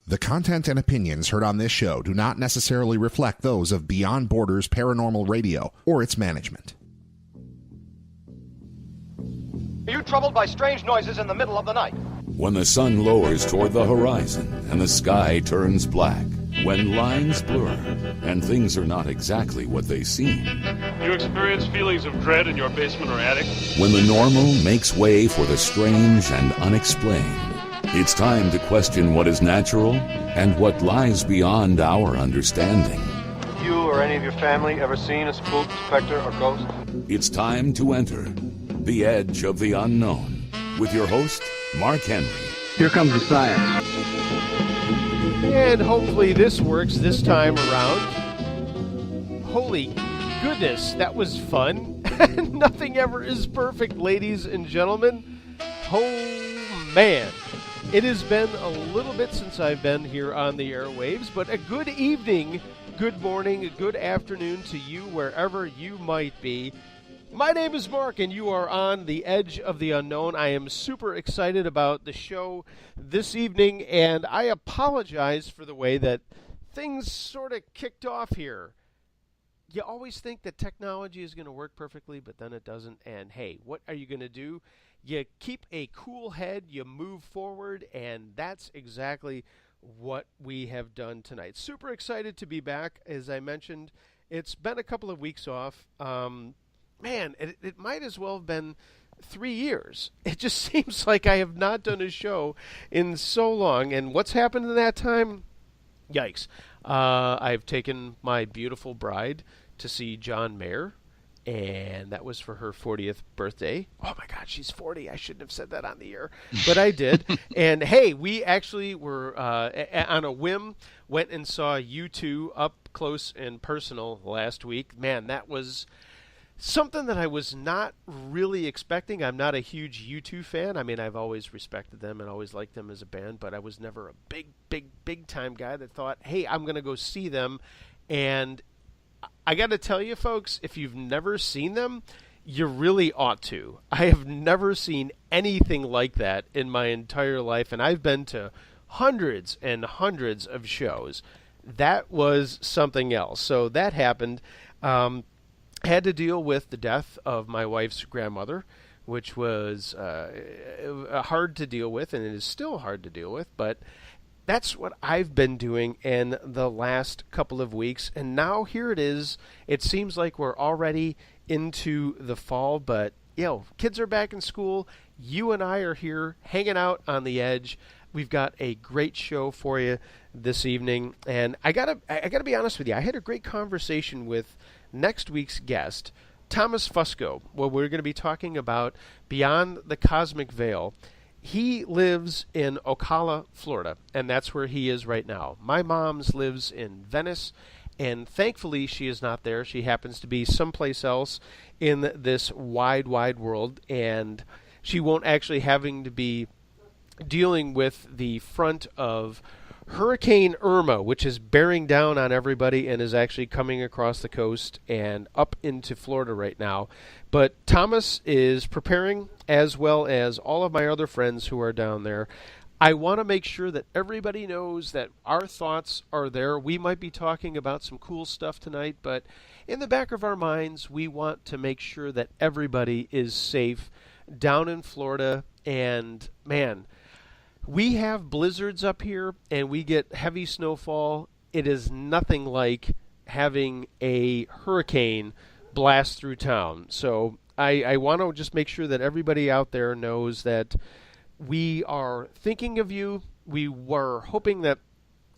The content and opinions heard on this show do not necessarily reflect those of Beyond Borders Paranormal Radio or its management. Are you troubled by strange noises in the middle of the night? When the sun lowers toward the horizon and the sky turns black, when lines blur and things are not exactly what they seem. You experience feelings of dread in your basement or attic? When the normal makes way for the strange and unexplained. It's time to question what is natural and what lies beyond our understanding. You or any of your family ever seen a spook, specter, or ghost? It's time to enter the edge of the unknown with your host, Mark Henry. Here comes the science. And hopefully this works this time around. Holy goodness, that was fun. Nothing ever is perfect, ladies and gentlemen. Oh, man. It has been a little bit since I've been here on the airwaves, but a good evening, good morning, good afternoon to you wherever you might be. My name is Mark, and you are on the edge of the unknown. I am super excited about the show this evening, and I apologize for the way that things sort of kicked off here. You always think that technology is going to work perfectly, but then it doesn't, and hey, what are you going to do? You keep a cool head, you move forward, and that's exactly what we have done tonight. Super excited to be back. As I mentioned, it's been a couple of weeks off. Man, it might as well have been 3 years. It just seems like I have not done a show in so long, and what's happened in that time? Yikes. I've taken my beautiful bride to see John Mayer, and that was for her 40th birthday. Oh, my God, she's 40. I shouldn't have said that on the air, but I did. And, hey, we actually were, on a whim, went and saw U2 up close and personal last week. Man, that was something that I was not really expecting. I'm not a huge U2 fan. I mean, I've always respected them and always liked them as a band, but I was never a big time guy that thought, hey, I'm going to go see them. And I got to tell you, folks, if you've never seen them, you really ought to. I have never seen anything like that in my entire life, and I've been to hundreds and hundreds of shows. That was something else. So that happened. Had to deal with the death of my wife's grandmother, which was hard to deal with, and it is still hard to deal with, but that's what I've been doing in the last couple of weeks, and now here it is. It seems like we're already into the fall, but, kids are back in school. You and I are here hanging out on the edge. We've got a great show for you this evening, and I gotta be honest with you. I had a great conversation with next week's guest, Thomas Fusco. Well, we're going to be talking about Beyond the Cosmic Veil. He lives in Ocala, Florida, and that's where he is right now. My mom's lives in Venice, and thankfully she is not there. She happens to be someplace else in this wide world, and she won't actually having to be dealing with the front of Hurricane Irma, which is bearing down on everybody and is actually coming across the coast and up into Florida right now. But Thomas is preparing, as well as all of my other friends who are down there. I want to make sure that everybody knows that our thoughts are there. We might be talking about some cool stuff tonight, but in the back of our minds, we want to make sure that everybody is safe down in Florida. And, man, we have blizzards up here, and we get heavy snowfall. It is nothing like having a hurricane blast through town. So I want to just make sure that everybody out there knows that we are thinking of you. We were hoping that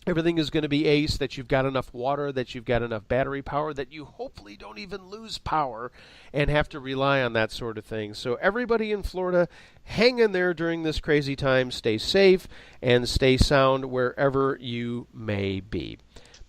everything is going to be ace, that you've got enough water, that you've got enough battery power, that you hopefully don't even lose power and have to rely on that sort of thing. So everybody in Florida, hang in there during this crazy time. Stay safe and stay sound wherever you may be.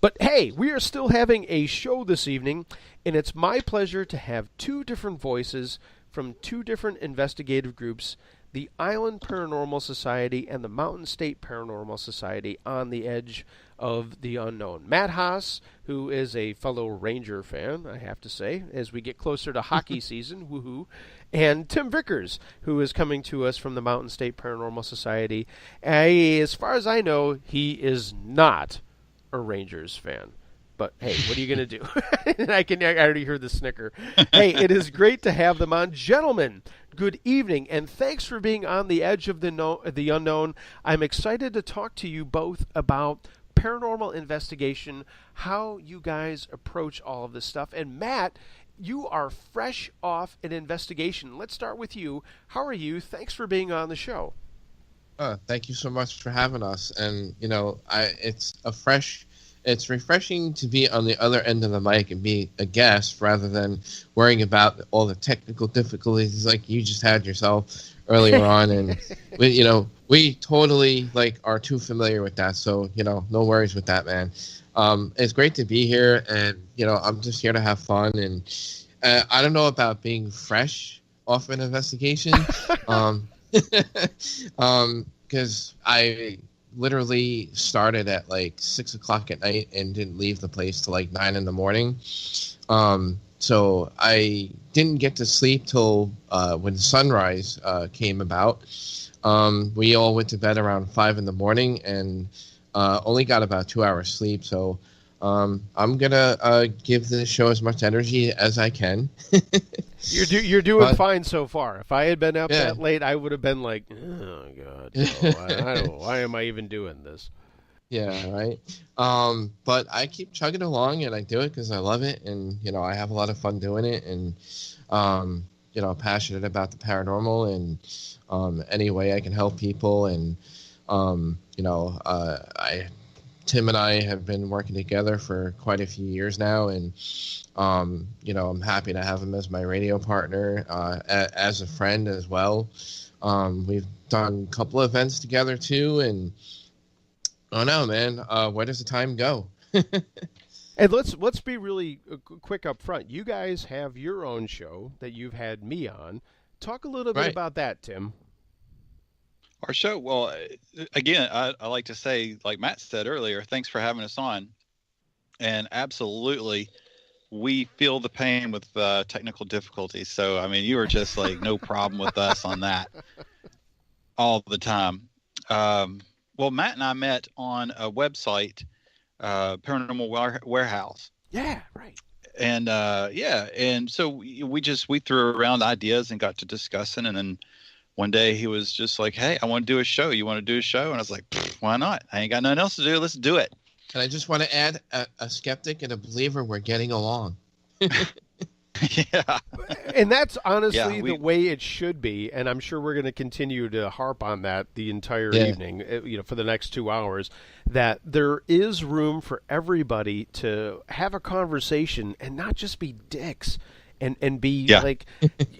But hey, we are still having a show this evening, and it's my pleasure to have two different voices from two different investigative groups, the Island Paranormal Society and the Mountain State Paranormal Society, on the edge of the unknown. Matt Haas, who is a fellow Ranger fan, I have to say, as we get closer to hockey season, woohoo, and Tim Vickers, who is coming to us from the Mountain State Paranormal Society. As far as I know, he is not a Rangers fan. But, hey, what are you going to do? I already heard the snicker. Hey, it is great to have them on. Gentlemen, good evening, and thanks for being on the edge of the unknown. I'm excited to talk to you both about paranormal investigation, how you guys approach all of this stuff. And, Matt, you are fresh off an investigation. Let's start with you. How are you? Thanks for being on the show. Thank you so much for having us. And, it's refreshing to be on the other end of the mic and be a guest rather than worrying about all the technical difficulties like you just had yourself earlier on. And we totally are too familiar with that. So, no worries with that, man. It's great to be here, and, I'm just here to have fun. And I don't know about being fresh off an investigation. Because I literally started at 6 o'clock at night and didn't leave the place till 9 in the morning. So I didn't get to sleep till when sunrise came about. We all went to bed around 5 in the morning and only got about 2 hours sleep. So I'm gonna give this show as much energy as I can. You're doing fine so far. If I had been up that late, I would have been like, oh God, no, why am I even doing this? Yeah, right. But I keep chugging along, and I do it because I love it, and I have a lot of fun doing it, and passionate about the paranormal, and any way I can help people, and Tim and I have been working together for quite a few years now, and I'm happy to have him as my radio partner, as a friend as well. We've done a couple of events together too, and oh no, man, where does the time go? And let's be really quick up front. You guys have your own show that you've had me on. Talk a little bit about that, Tim. Our show, well, again, I like to say, like Matt said earlier, thanks for having us on. And absolutely, we feel the pain with technical difficulties. So, I mean, you were just no problem with us on that all the time. Well, Matt and I met on a website, Paranormal Warehouse. Yeah, right. And, and so we threw around ideas and got to discussing, and then one day he was just like, hey, I want to do a show. You want to do a show? And I was like, why not? I ain't got nothing else to do. Let's do it. And I just want to add a skeptic and a believer. We're getting along. Yeah. And that's honestly the way it should be. And I'm sure we're going to continue to harp on that the entire evening, for the next 2 hours, that there is room for everybody to have a conversation and not just be dicks. And be like,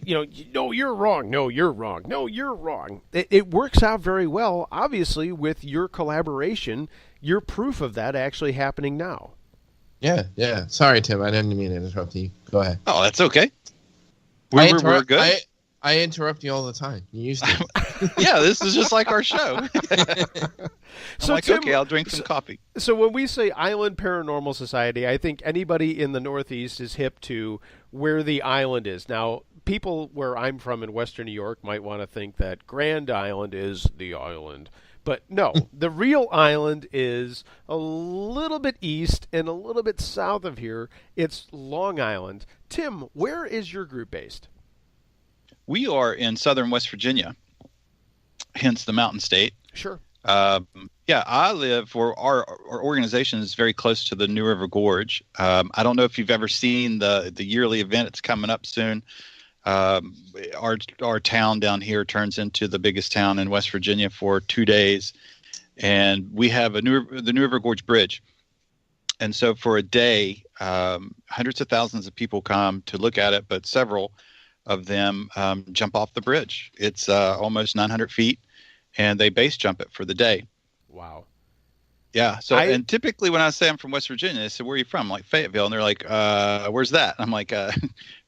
no, you're wrong. No, you're wrong. No, you're wrong. It works out very well, obviously, with your collaboration. You're proof of that actually happening now. Yeah. Sorry, Tim. I didn't mean to interrupt you. Go ahead. Oh, that's okay. We're good. I interrupt you all the time. You used to. Yeah, this is just like our show. So Tim, okay, I'll drink some coffee. So when we say Island Paranormal Society, I think anybody in the Northeast is hip to where the island is. Now, people where I'm from in Western New York might want to think that Grand Island is the island. But no, the real island is a little bit east and a little bit south of here. It's Long Island. Tim, where is your group based? We are in southern West Virginia, hence the Mountain State. Sure. I live where our organization is very close to the New River Gorge. I don't know if you've ever seen the yearly event. It's coming up soon. Our town down here turns into the biggest town in West Virginia for 2 days, and we have the New River Gorge Bridge. And so for a day, hundreds of thousands of people come to look at it, but several of them jump off the bridge. It's almost 900 feet, and they base jump it for the day. Wow. Yeah. So, and typically when I say I'm from West Virginia, they say, where are you from? I'm like, Fayetteville. And they're like, where's that? I'm like, have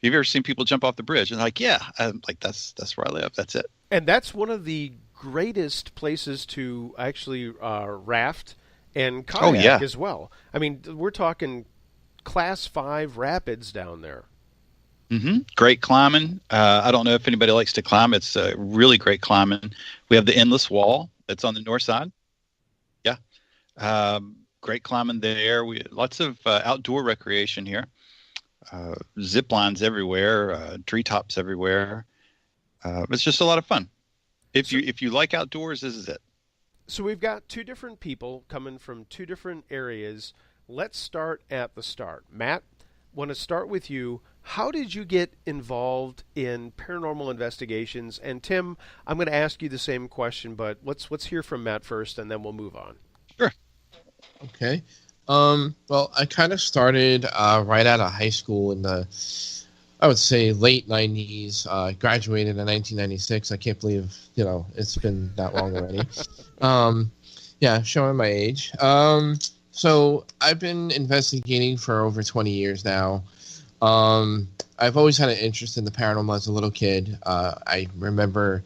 you ever seen people jump off the bridge? And they're like, yeah. I'm like, that's where I live. That's it. And that's one of the greatest places to actually raft and kayak as well. I mean, we're talking class 5 rapids down there. Great climbing. I don't know if anybody likes to climb. It's really great climbing. We have the endless wall that's on the north side. Yeah. Great climbing there. Lots of outdoor recreation here. Zip lines everywhere, treetops everywhere. It's just a lot of fun. If you like outdoors, this is it. So we've got two different people coming from two different areas. Let's start at the start. Matt, want to start with you. How did you get involved in paranormal investigations? And Tim, I'm going to ask you the same question, but let's hear from Matt first, and then we'll move on. Sure. Okay. Well, I kind of started right out of high school in the, I would say, late 90s. Graduated in 1996. I can't believe, it's been that long already. Yeah, showing my age. So I've been investigating for over 20 years now. I've always had an interest in the paranormal as a little kid. I remember,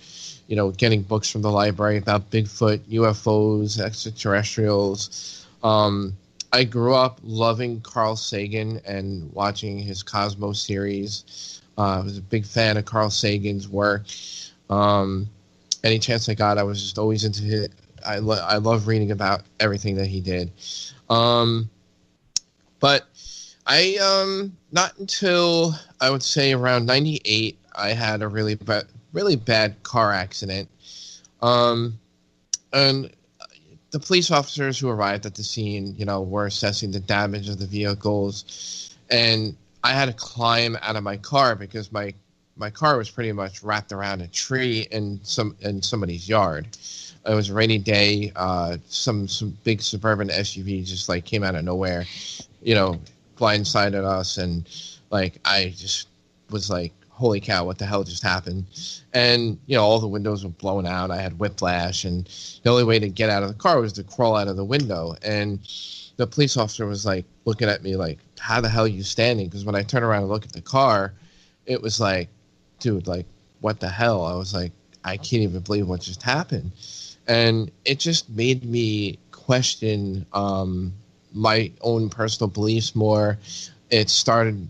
getting books from the library about Bigfoot, UFOs, extraterrestrials. I grew up loving Carl Sagan and watching his Cosmos series. I was a big fan of Carl Sagan's work. Any chance I got, I was just always into it. I love reading about everything that he did. But I not until I would say around 98, I had a really bad car accident. And the police officers who arrived at the scene, were assessing the damage of the vehicles, and I had to climb out of my car because my car was pretty much wrapped around a tree in somebody's yard. It was a rainy day. Some big suburban SUV just came out of nowhere, blindsided us, and I just was like, holy cow, what the hell just happened? And, all the windows were blown out. I had whiplash, and the only way to get out of the car was to crawl out of the window. And the police officer was looking at me like, how the hell are you standing? Because when I turned around and looked at the car, it was like, dude, what the hell? I was like, I can't even believe what just happened. And it just made me question my own personal beliefs more. It started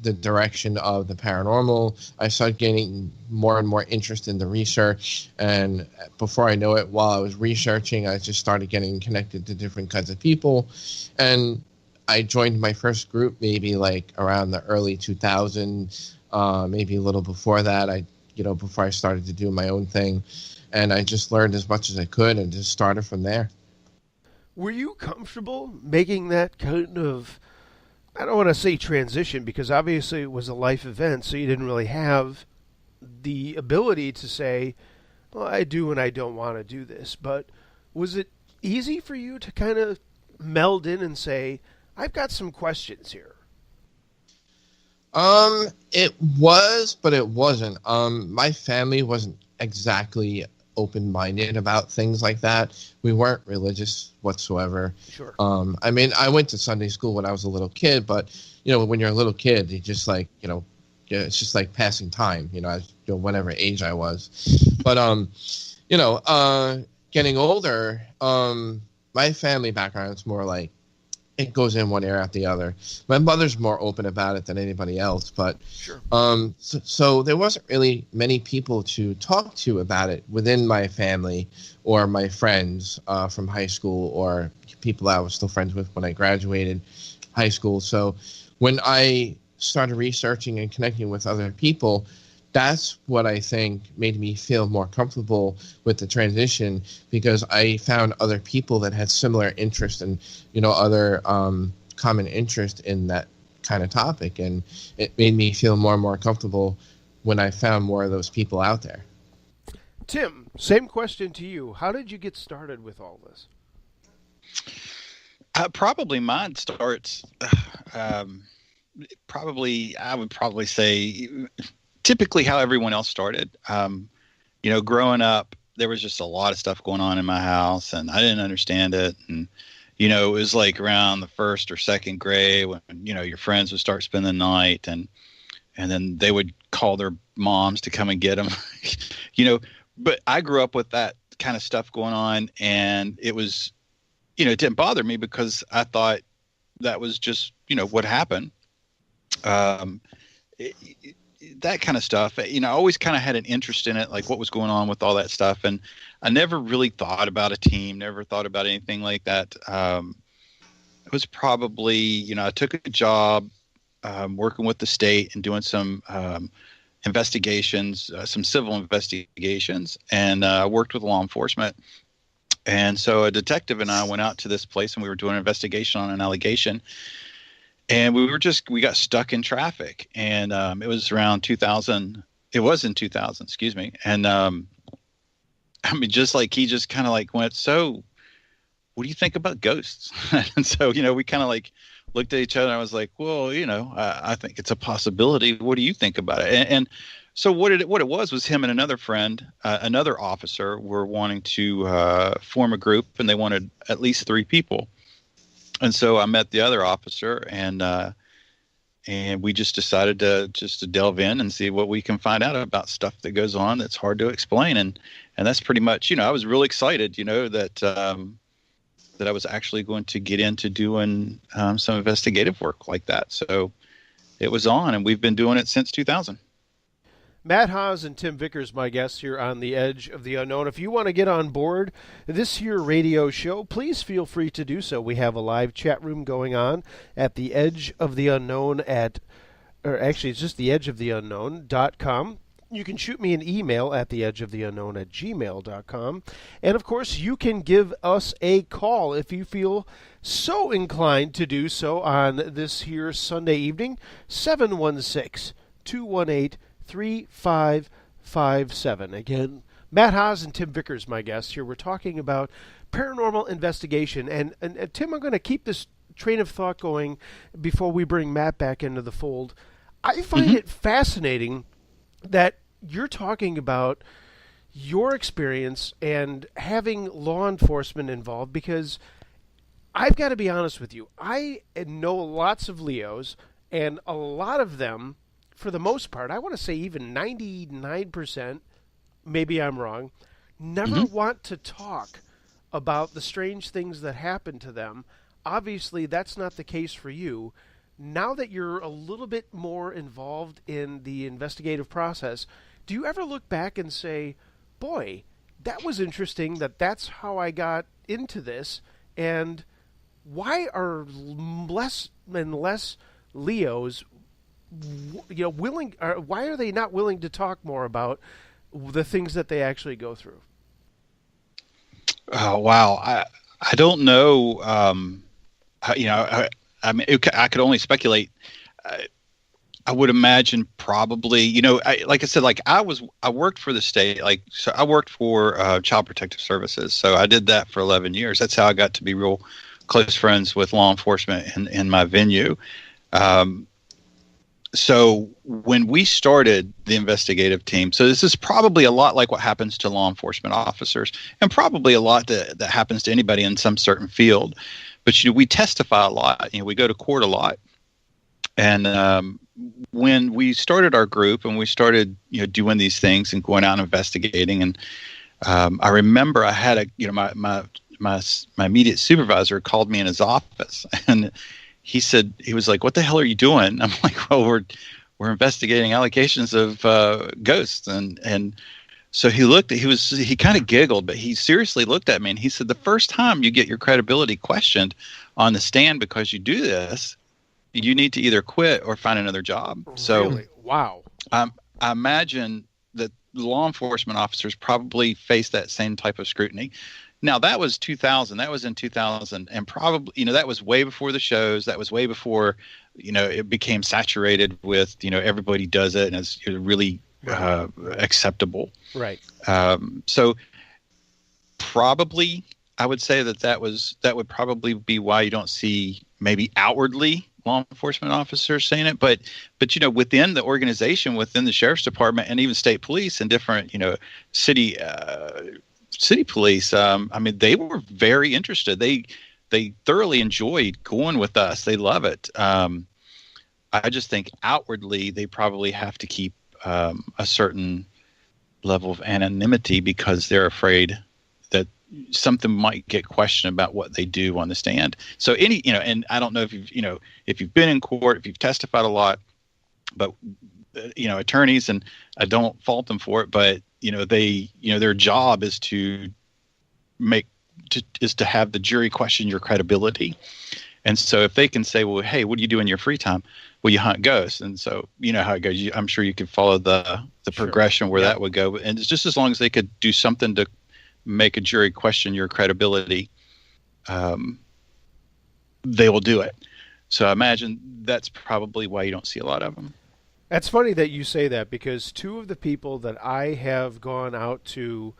the direction of the paranormal. I started getting more and more interest in the research, and before I know it, while I was researching, I just started getting connected to different kinds of people, and I joined my first group maybe around the early 2000s, maybe a little before that. Before I started to do my own thing, and I just learned as much as I could and just started from there. Were you comfortable making that kind of, I don't want to say transition, because obviously it was a life event, so you didn't really have the ability to say, well, I do and I don't want to do this. But was it easy for you to kind of meld in and say, I've got some questions here? It was, but it wasn't. My family wasn't exactly open-minded about things like that. We weren't religious whatsoever. Sure. I mean, I went to Sunday school when I was a little kid, but when you're a little kid, you just it's just like passing time, whatever age I was. But getting older, my family background is more like it goes in one ear out the other. My mother's more open about it than anybody else, but sure. So there wasn't really many people to talk to about it within my family or my friends from high school or people I was still friends with when I graduated high school. So when I started researching and connecting with other people, that's what I think made me feel more comfortable with the transition, because I found other people that had similar interest and, other common interest in that kind of topic. And it made me feel more and more comfortable when I found more of those people out there. Tim, same question to you. How did you get started with all this? Probably mine starts, I would probably say, typically how everyone else started. Growing up, there was just a lot of stuff going on in my house, and I didn't understand it. And, it was around the first or second grade when, your friends would start spending the night, and then they would call their moms to come and get them, but I grew up with that kind of stuff going on, and it was, it didn't bother me because I thought that was just, what happened. that kind of stuff. I always kind of had an interest in it, like what was going on with all that stuff. And I never really thought about a team, never thought about anything like that. It was probably, I took a job working with the state and doing some investigations, some civil investigations, and worked with law enforcement. And so a detective and I went out to this place and we were doing an investigation on an allegation. And we got stuck in traffic. And it was around 2000. It was in 2000, excuse me. And just like he just kind of like went, so what do you think about ghosts? And so, we kind of like looked at each other and I was like, well, I think it's a possibility. What do you think about it? And so what it was him and another friend, another officer, were wanting to form a group, and they wanted at least 3 people. And so I met the other officer, and we just decided to delve in and see what we can find out about stuff that goes on that's hard to explain. And that's pretty much, I was really excited, that I was actually going to get into doing some investigative work like that. So it was on, and we've been doing it since 2000. Matt Haas and Tim Vickers, my guests here on The Edge of the Unknown. If you want to get on board this here radio show, please feel free to do so. We have a live chat room going on at The Edge of the Unknown it's just theedgeoftheunknown.com. You can shoot me an email at theedgeoftheunknown@gmail.com. And, of course, you can give us a call if you feel so inclined to do so on this here Sunday evening, 716-218-3557. Again, Matt Haas and Tim Vickers, my guests here. We're talking about paranormal investigation. And Tim, I'm going to keep this train of thought going before we bring Matt back into the fold. I find it fascinating that you're talking about your experience and having law enforcement involved, because I've got to be honest with you. I know lots of Leos, and a lot of them, for the most part, I want to say even 99%, maybe I'm wrong, never want to talk about the strange things that happen to them. Obviously, that's not the case for you. Now that you're a little bit more involved in the investigative process, do you ever look back and say, boy, that was interesting, that's how I got into this, and why are less and less Leos willing, or why are they not willing to talk more about the things that they actually go through? Oh, wow. I don't know. I could only speculate. I would imagine probably, like I said, I worked for the state, so I worked for Child Protective Services. So I did that for 11 years. That's how I got to be real close friends with law enforcement in my venue. So when we started the investigative team, so this is probably a lot like what happens to law enforcement officers, and probably a lot that happens to anybody in some certain field. But we testify a lot. We go to court a lot. And when we started our group and we started doing these things and going out and investigating, and I remember I had my immediate supervisor called me in his office, and he was like, "What the hell are you doing?" I'm like, "Well, we're investigating allegations of ghosts." And so he kind of giggled, but he seriously looked at me and he said, "The first time you get your credibility questioned on the stand because you do this, you need to either quit or find another job." So, really? Wow. I imagine that law enforcement officers probably face that same type of scrutiny. Now, that was 2000. That was in 2000. And probably, that was way before the shows. That was way before, it became saturated with, everybody does it and it's really acceptable. Right. So probably I would say that would probably be why you don't see maybe outwardly law enforcement officers saying it, but within the organization, within the sheriff's department and even state police and different, city police, they were very interested. They thoroughly enjoyed going with us. They love it. I just think outwardly they probably have to keep a certain level of anonymity because they're afraid that something might get questioned about what they do on the stand. So and I don't know if you've been in court, if you've testified a lot, but attorneys, and I don't fault them for it, but their job is to have the jury question your credibility. And so if they can say, well, hey, what do you do in your free time? Well, you hunt ghosts. And so you know how it goes. I'm sure you could follow the progression where that would go. And it's just as long as they could do something to make a jury question your credibility, they will do it. So I imagine that's probably why you don't see a lot of them. That's funny that you say that, because two of the people that I have gone out to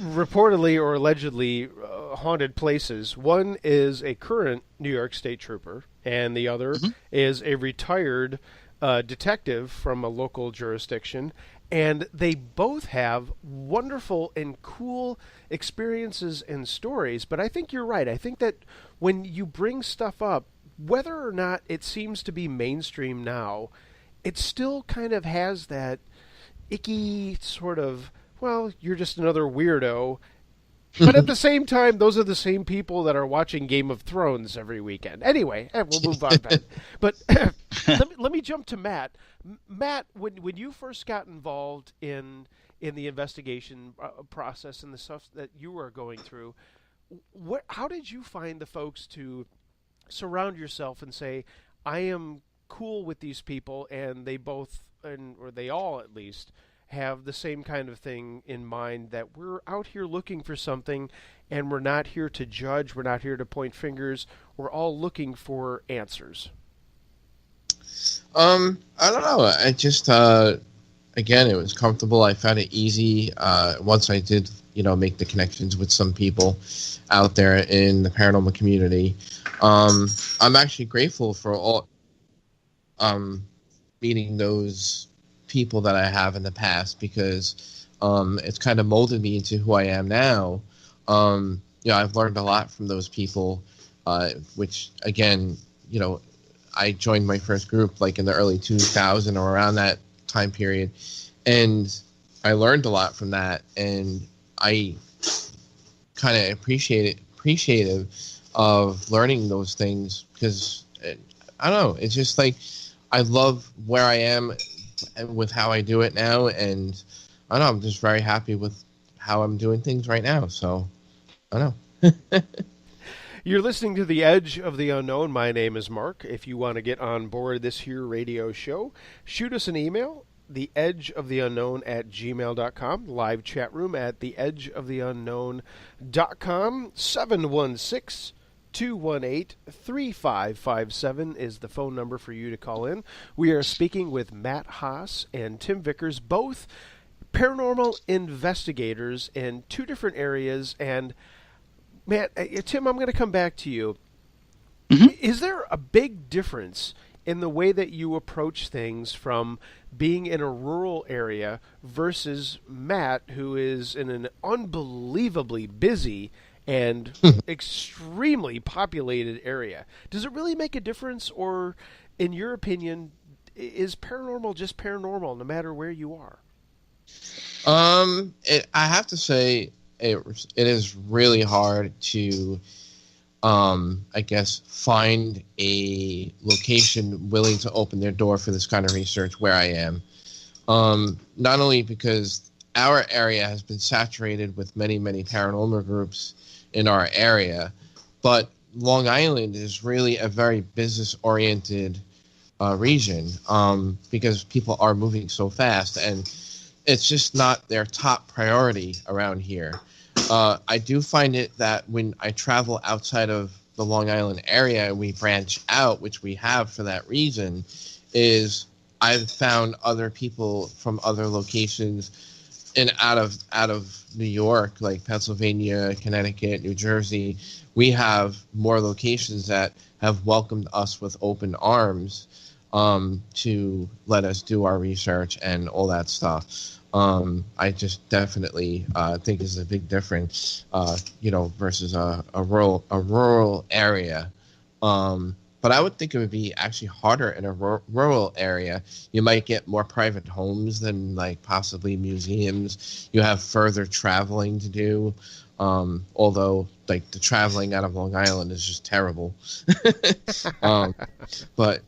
reportedly or allegedly haunted places, one is a current New York State trooper, and the other is a retired detective from a local jurisdiction, and they both have wonderful and cool experiences and stories. But I think you're right. I think that when you bring stuff up, whether or not it seems to be mainstream now, it still kind of has that icky sort of, well, you're just another weirdo. But at the same time, those are the same people that are watching Game of Thrones every weekend. Anyway, we'll move on, Ben. But let me jump to Matt. Matt, when you first got involved in the investigation process and the stuff that you were going through, how did you find the folks to surround yourself and say, I am cool with these people, and they both, or they all at least, have the same kind of thing in mind, that we're out here looking for something, and we're not here to judge, we're not here to point fingers, we're all looking for answers? I don't know. I just, again, it was comfortable. I found it easy. Once I did, make the connections with some people out there in the paranormal community. I'm actually grateful for all, meeting those people that I have in the past, because it's kind of molded me into who I am now. I've learned a lot from those people, which again, I joined my first group like in the early 2000s or around that time period, and I learned a lot from that, and I kind of appreciative of learning those things, because I don't know, it's just like I love where I am with how I do it now, and I don't know, I'm just very happy with how I'm doing things right now. So I don't know. You're listening to The Edge of the Unknown. My name is Mark. If you want to get on board this here radio show, shoot us an email, theedgeoftheunknown@gmail.com, live chat room at theedgeoftheunknown.com. 716-218-3557 is the phone number for you to call in. We are speaking with Matt Haas and Tim Vickers, both paranormal investigators in two different areas. And Matt, Tim, I'm going to come back to you. Is there a big difference in the way that you approach things from being in a rural area versus Matt, who is in an unbelievably busy and extremely populated area? Does it really make a difference, or, in your opinion, is paranormal just paranormal no matter where you are? I have to say, it is really hard to, I guess, find a location willing to open their door for this kind of research where I am. Not only because our area has been saturated with many, many paranormal groups in our area, but Long Island is really a very business-oriented region, because people are moving so fast, and it's just not their top priority around here. I do find it that when I travel outside of the Long Island area and we branch out, which we have for that reason, is I've found other people from other locations and out of New York, like Pennsylvania, Connecticut, New Jersey. We have more locations that have welcomed us with open arms, to let us do our research and all that stuff. I just definitely think is a big difference, versus a rural area. But I would think it would be actually harder in a rural area. You might get more private homes than like possibly museums. You have further traveling to do. Although like the traveling out of Long Island is just terrible. But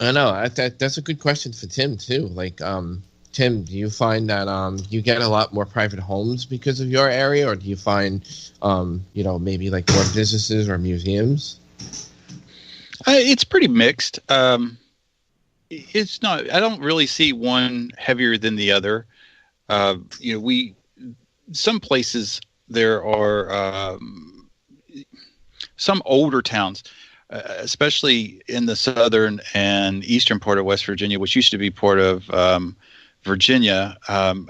I know. That's a good question for Tim too. Like, Tim, do you find that you get a lot more private homes because of your area, or do you find, maybe like more businesses or museums? It's pretty mixed. It's not. I don't really see one heavier than the other. Some places there are some older towns, especially in the southern and eastern part of West Virginia, which used to be part of Virginia,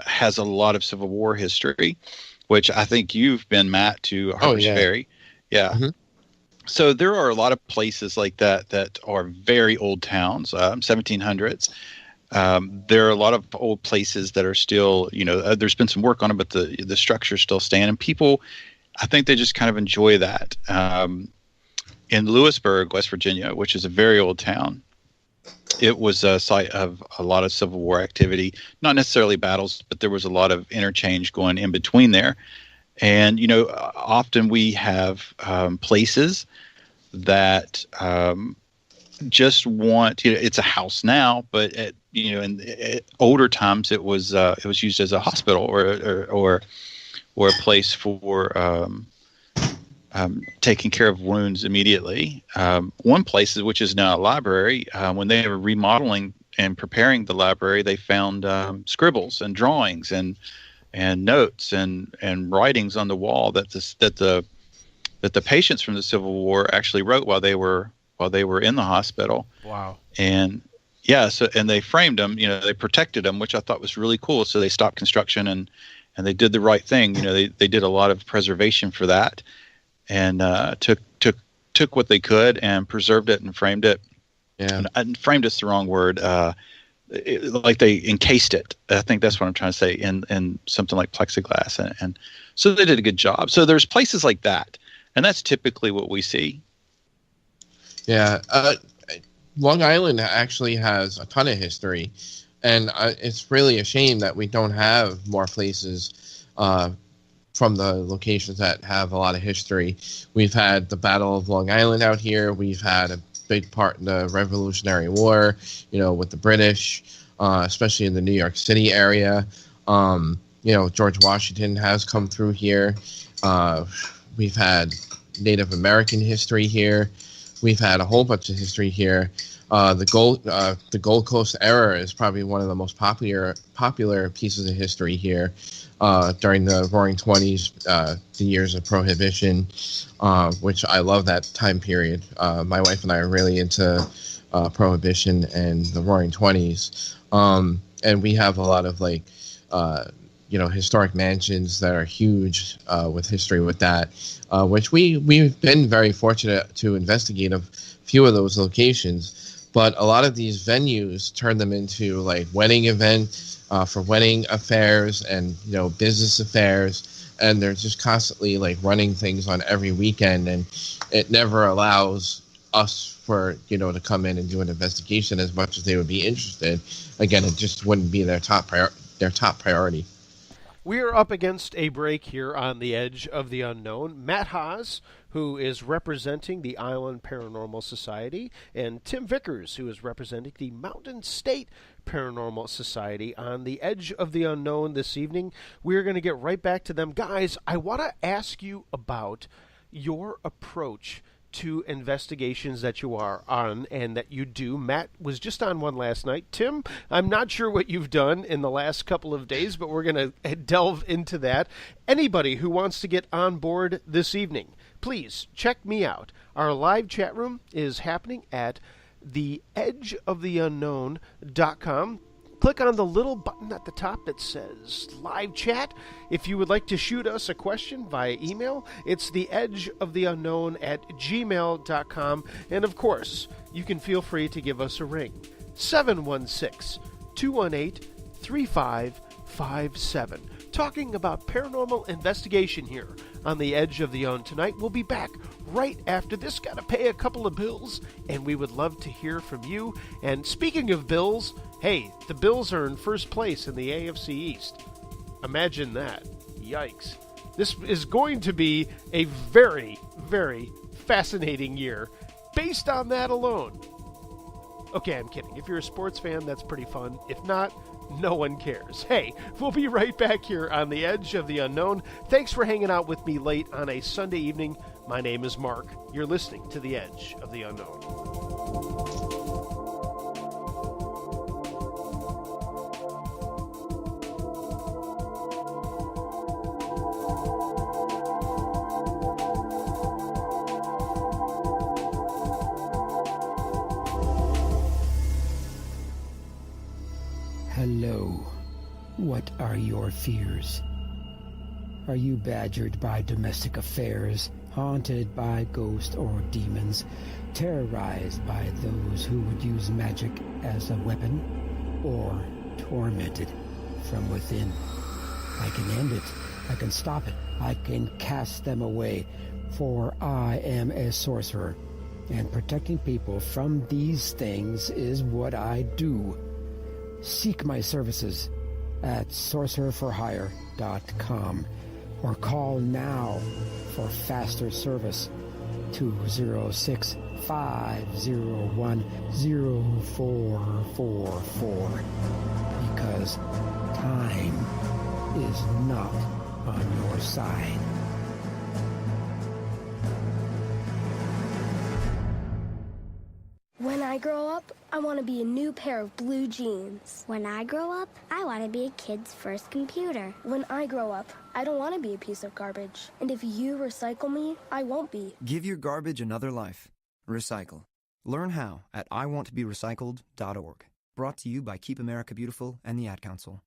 has a lot of Civil War history, which I think you've been, Matt, to Harper's Ferry. Yeah. Mm-hmm. So there are a lot of places like that are very old towns, 1700s. There are a lot of old places that are still, there's been some work on it, but the structures still stand. And people, I think they just kind of enjoy that. In Lewisburg, West Virginia, which is a very old town, it was a site of a lot of Civil War activity, not necessarily battles, but there was a lot of interchange going in between there. And, often we have places that just want, it's a house now, but in older times it was used as a hospital or a place for taking care of wounds immediately. One place, which is now a library, when they were remodeling and preparing the library, they found scribbles and drawings and notes and writings on the wall that the patients from the Civil War actually wrote while they were in the hospital. Wow. And and they framed them, they protected them, which I thought was really cool. So they stopped construction and they did the right thing. They did a lot of preservation for that, and took what they could and preserved it and framed it. Yeah. And framed is the wrong word. Like they encased it. I think that's what I'm trying to say, in something like plexiglass, and so they did a good job. So there's places like that, and that's typically what we see. Yeah, Long Island actually has a ton of history, and it's really a shame that we don't have more places from the locations that have a lot of history. We've had the Battle of Long Island out here. We've had a big part in the Revolutionary War, with the British, especially in the New York City area. George Washington has come through here. We've had Native American history here. We've had a whole bunch of history here. The Gold Coast era is probably one of the most popular pieces of history here during the Roaring '20s, the years of Prohibition, which I love that time period. My wife and I are really into Prohibition and the Roaring '20s, and we have a lot of historic mansions that are huge with history with that, which we've been very fortunate to investigate a few of those locations. But a lot of these venues turn them into wedding events for wedding affairs and business affairs, and they're just constantly running things on every weekend, and it never allows us to come in and do an investigation as much as they would be interested. Again, it just wouldn't be their top priority. We are up against a break here on the Edge of the Unknown. Matt Haas, who is representing the Island Paranormal Society, and Tim Vickers, who is representing the Mountain State Paranormal Society on the Edge of the Unknown this evening. We're going to get right back to them. Guys, I want to ask you about your approach to investigations that you are on and that you do. Matt was just on one last night. Tim, I'm not sure what you've done in the last couple of days, but we're going to delve into that. Anybody who wants to get on board this evening, please check me out. Our live chat room is happening at theedgeoftheunknown.com. Click on the little button at the top that says Live Chat. If you would like to shoot us a question via email, it's theedgeoftheunknown@gmail.com. And of course, you can feel free to give us a ring. 716-218-3557. Talking about paranormal investigation here on the Edge of the Unknown tonight. We'll be back right after this. Got to pay a couple of bills, and we would love to hear from you. And speaking of bills, hey, the Bills are in first place in the AFC East. Imagine that. Yikes. This is going to be a very, very fascinating year based on that alone. Okay, I'm kidding. If you're a sports fan, that's pretty fun. If not, no one cares. Hey, we'll be right back here on The Edge of the Unknown. Thanks for hanging out with me late on a Sunday evening. My name is Mark. You're listening to The Edge of the Unknown. Hello. What are your fears? Are you badgered by domestic affairs, haunted by ghosts or demons, terrorized by those who would use magic as a weapon, or tormented from within? I can end it. I can stop it. I can cast them away, for I am a sorcerer, and protecting people from these things is what I do. Seek my services at sorcererforhire.com or call now for faster service 206-501-0444, because time is not on your side. When I grow up, I want to be a new pair of blue jeans. When I grow up, I want to be a kid's first computer. When I grow up, I don't want to be a piece of garbage. And if you recycle me, I won't be. Give your garbage another life. Recycle. Learn how at iwanttoberecycled.org. Brought to you by Keep America Beautiful and the Ad Council.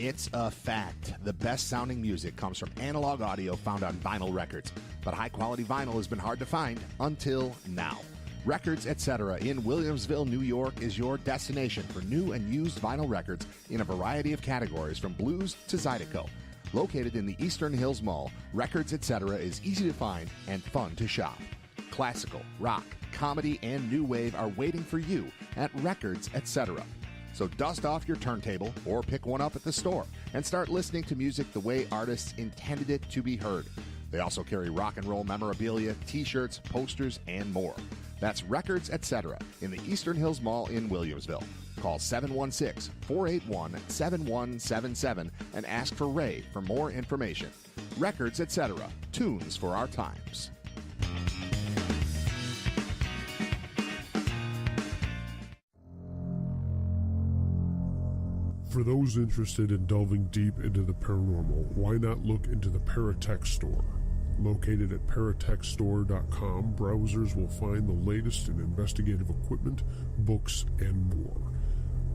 It's a fact. The best sounding music comes from analog audio found on vinyl records. But high quality vinyl has been hard to find until now. Records Etc. in Williamsville, New York is your destination for new and used vinyl records in a variety of categories from blues to Zydeco. Located in the Eastern Hills Mall, Records Etc. is easy to find and fun to shop. Classical, rock, comedy, and new wave are waiting for you at Records Etc. So dust off your turntable or pick one up at the store and start listening to music the way artists intended it to be heard. They also carry rock and roll memorabilia, t-shirts, posters, and more. That's Records Etc. in the Eastern Hills Mall in Williamsville. Call 716-481-7177 and ask for Ray for more information. Records Etc. Tunes for our times. For those interested in delving deep into the paranormal, why not look into the Paratech Store? Located at paratechstore.com, browsers will find the latest in investigative equipment, books, and more.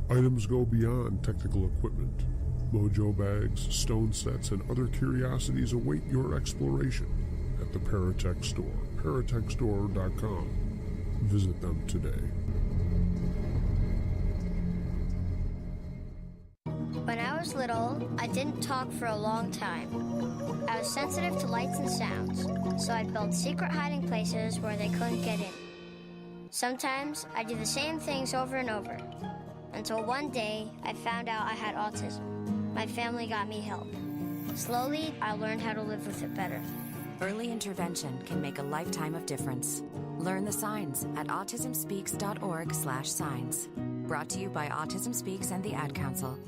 Items go beyond technical equipment. Mojo bags, stone sets, and other curiosities await your exploration at the Paratech Store. paratechstore.com. Visit them today. When I was little, I didn't talk for a long time. I was sensitive to lights and sounds, so I'd build secret hiding places where they couldn't get in. Sometimes I'd do the same things over and over, until one day I found out I had autism. My family got me help. Slowly, I learned how to live with it better. Early intervention can make a lifetime of difference. Learn the signs at autismspeaks.org/signs. Brought to you by Autism Speaks and the Ad Council.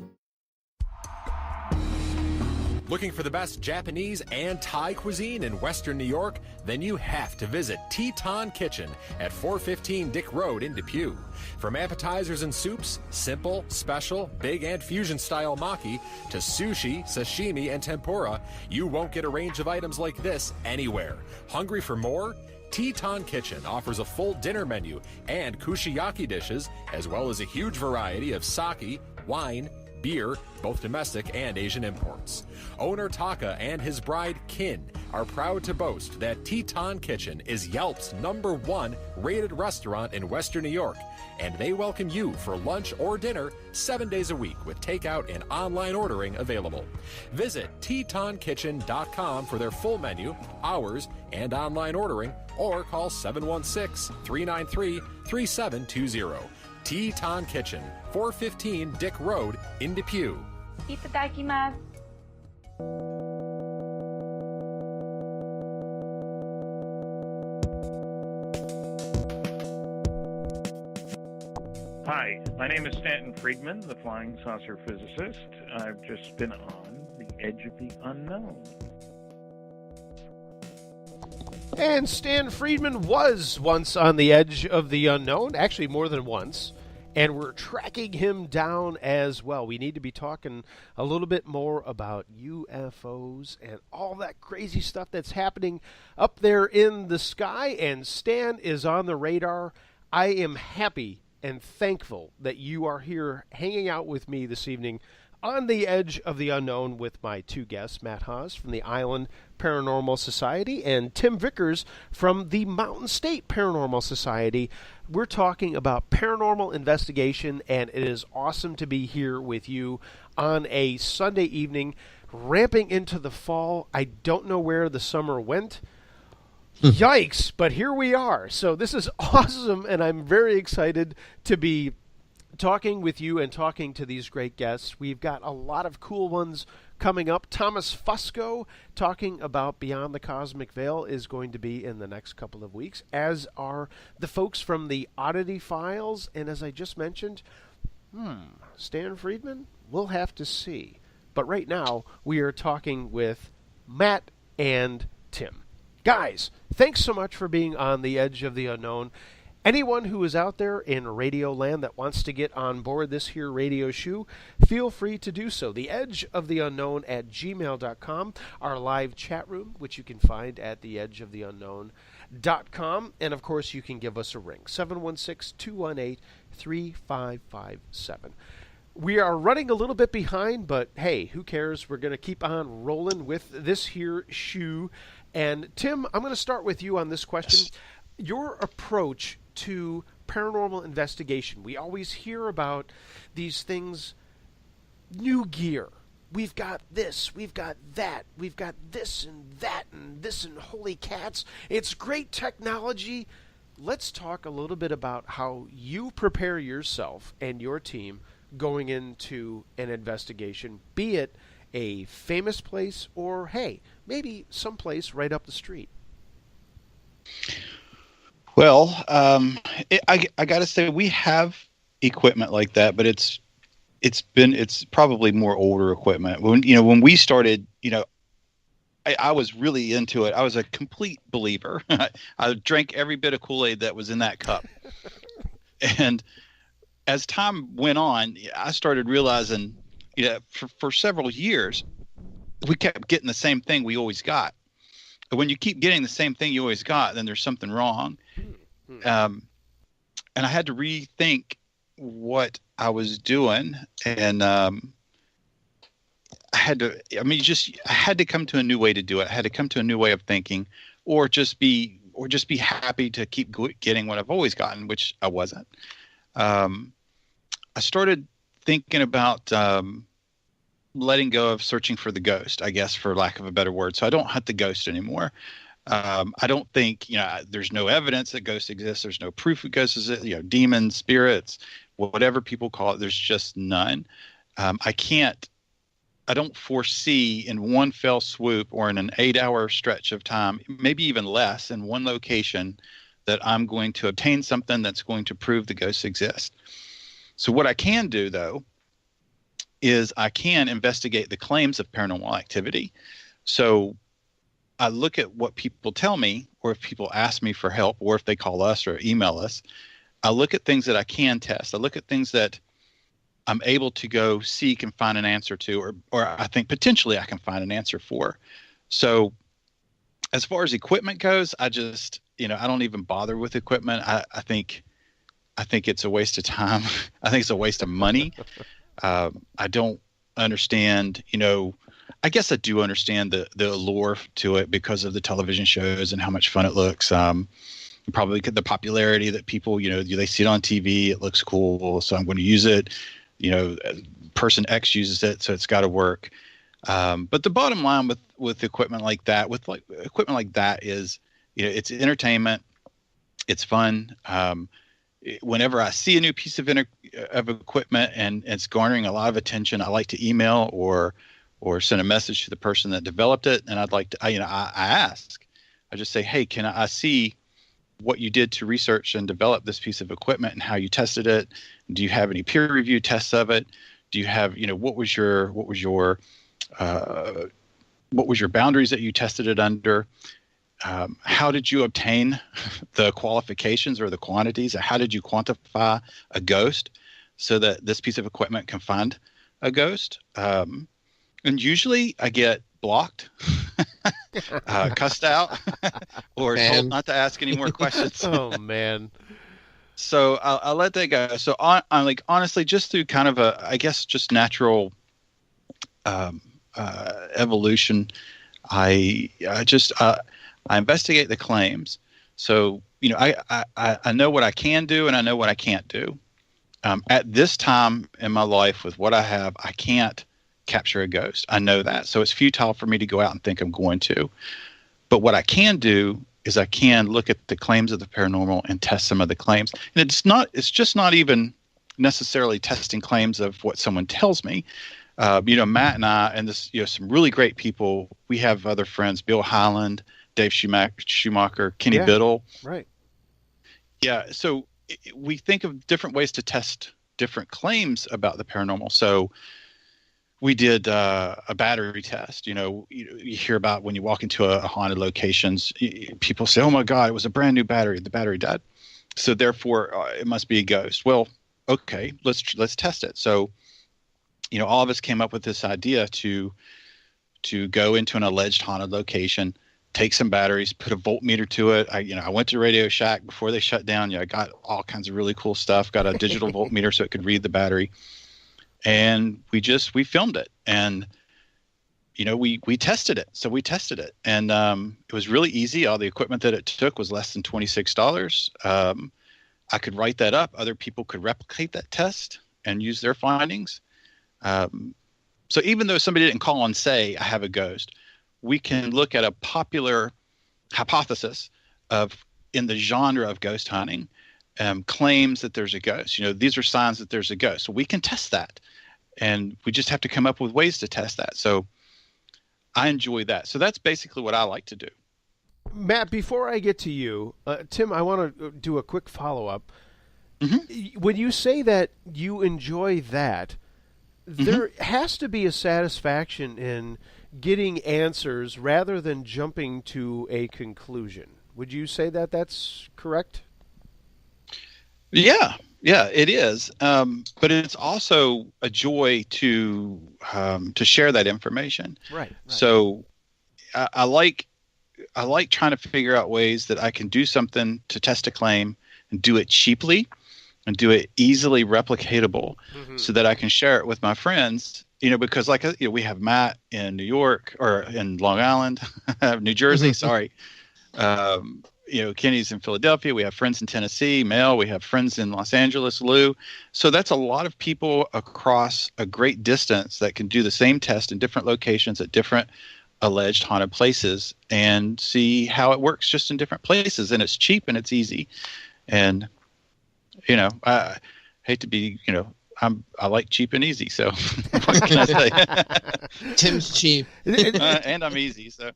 Looking for the best Japanese and Thai cuisine in Western New York? Then you have to visit Teton Kitchen at 415 Dick Road in Depew. From appetizers and soups, simple, special, big, and fusion-style maki, to sushi, sashimi, and tempura, you won't get a range of items like this anywhere. Hungry for more? Teton Kitchen offers a full dinner menu and kushiyaki dishes, as well as a huge variety of sake, wine, beer, both domestic and Asian imports. Owner Taka and his bride Kin are proud to boast that Teton Kitchen is Yelp's #1 rated restaurant in Western New York, and they welcome you for lunch or dinner 7 days a week with takeout and online ordering available. Visit tetonkitchen.com for their full menu, hours, and online ordering, or call 716-393-3720. Teton Kitchen, 415 Dick Road in Depew. Itadakimasu. When 「Hi, my name is Stanton Friedman, the flying saucer physicist. I've just been on the edge of the unknown. And Stan Friedman was once on the edge of the unknown, actually more than once, and we're tracking him down as well. We need to be talking a little bit more about UFOs and all that crazy stuff that's happening up there in the sky, and Stan is on the radar. I am happy and thankful that you are here hanging out with me this evening on the edge of the unknown with my two guests, Matt Haas from the Island Paranormal Society and Tim Vickers from the Mountain State Paranormal Society. We're talking about paranormal investigation, and it is awesome to be here with you on a Sunday evening, ramping into the fall. I don't know where the summer went. Yikes, but here we are. So this is awesome, and I'm very excited to be talking with you and talking to these great guests. We've got a lot of cool ones coming up. Thomas Fusco talking about Beyond the Cosmic Veil is going to be in the next couple of weeks, as are the folks from the Oddity Files. And as I just mentioned, Stan Friedman, we'll have to see. But right now, we are talking with Matt and Tim. Guys, thanks so much for being on the edge of the unknown. Anyone who is out there in radio land that wants to get on board this here radio show, feel free to do so. The Edge of the Unknown at gmail.com, our live chat room, which you can find at theedgeoftheunknown.com. And, of course, you can give us a ring, 716-218-3557. We are running a little bit behind, but, hey, who cares? We're going to keep on rolling with this here shoe. And, Tim, I'm going to start with you on this question. Your approach to paranormal investigation. We always hear about these things, new gear. We've got this, we've got that, we've got this and that and this and holy cats. It's great technology. Let's talk a little bit about how you prepare yourself and your team going into an investigation, be it a famous place or, hey, maybe someplace right up the street. Well, I got to say we have equipment like that, but it's probably more older equipment. When we started, I was really into it. I was a complete believer. I drank every bit of Kool-Aid that was in that cup. And as time went on, I started realizing, for several years, we kept getting the same thing we always got. When you keep getting the same thing you always got, then there's something wrong. And I had to rethink what I was doing. And I had to come to a new way to do it. I had to come to a new way of thinking, or just be happy to keep getting what I've always gotten, which I wasn't. I started thinking about letting go of searching for the ghost, I guess, for lack of a better word. So I don't hunt the ghost anymore. I don't think, there's no evidence that ghosts exist. There's no proof of ghosts exist, demons, spirits, whatever people call it. There's just none. I don't foresee in one fell swoop or in an 8-hour stretch of time, maybe even less, in one location, that I'm going to obtain something that's going to prove the ghosts exist. So what I can do, though, is I can investigate the claims of paranormal activity. So I look at what people tell me, or if people ask me for help, or if they call us or email us. I look at things that I can test. I look at things that I'm able to go seek and find an answer to, or I think potentially I can find an answer for. So as far as equipment goes, I just, I don't even bother with equipment. I think it's a waste of time. I think it's a waste of money. I don't understand, I guess I do understand the allure to it because of the television shows and how much fun it looks. Probably the popularity that people, they see it on TV, it looks cool, so I'm going to use it. Person X uses it, so it's got to work. But the bottom line with equipment like that, is, it's entertainment, it's fun. Whenever I see a new piece of equipment and it's garnering a lot of attention, I like to email or send a message to the person that developed it. And I'd like to, I ask, I just say, hey, can I see what you did to research and develop this piece of equipment and how you tested it. Do you have any peer review tests of it? Do you have, what was your boundaries that you tested it under? How did you obtain the qualifications or the quantities? How did you quantify a ghost so that this piece of equipment can find a ghost? And usually I get blocked, cussed out, or told not to ask any more questions. Oh, man. So I'll let that go. So honestly, just through kind of just natural evolution, I investigate the claims. So, I know what I can do and I know what I can't do. At this time in my life with what I have, I can't capture a ghost. I know that. So it's futile for me to go out and think I'm going to. But what I can do is I can look at the claims of the paranormal and test some of the claims. And it's just not even necessarily testing claims of what someone tells me. Matt and I, and this, some really great people. We have other friends, Bill Highland, Dave Schumacher, Kenny Biddle. Right. Yeah. So we think of different ways to test different claims about the paranormal. So we did a battery test. You hear about when you walk into a haunted locations, people say, "Oh my God, it was a brand new battery. The battery died, so therefore it must be a ghost." Well, okay, let's test it. So, all of us came up with this idea to go into an alleged haunted location, take some batteries, put a voltmeter to it. I went to Radio Shack before they shut down. I got all kinds of really cool stuff. Got a digital voltmeter so it could read the battery. And we filmed it, and we tested it. So we tested it, and it was really easy. All the equipment that it took was less than $26. I could write that up. Other people could replicate that test and use their findings. So even though somebody didn't call and say I have a ghost, we can look at a popular hypothesis in the genre of ghost hunting. Claims that there's a ghost. These are signs that there's a ghost. So we can test that. And we just have to come up with ways to test that. So I enjoy that. So that's basically what I like to do. Matt, before I get to you, Tim, I want to do a quick follow-up. Mm-hmm. When you say that you enjoy that, there has to be a satisfaction in getting answers rather than jumping to a conclusion. Would you say that that's correct? Yeah, it is. But it's also a joy to share that information. Right. So I like trying to figure out ways that I can do something to test a claim and do it cheaply and do it easily replicatable, so that I can share it with my friends. Because we have Matt in New York or in Long Island, New Jersey. Sorry. Kenny's in Philadelphia. We have friends in Tennessee, Mel. We have friends in Los Angeles, Lou. So that's a lot of people across a great distance that can do the same test in different locations at different alleged haunted places and see how it works just in different places. And it's cheap and it's easy. And, I hate to be, I like cheap and easy. So what can I say? Tim's cheap. And I'm easy. So.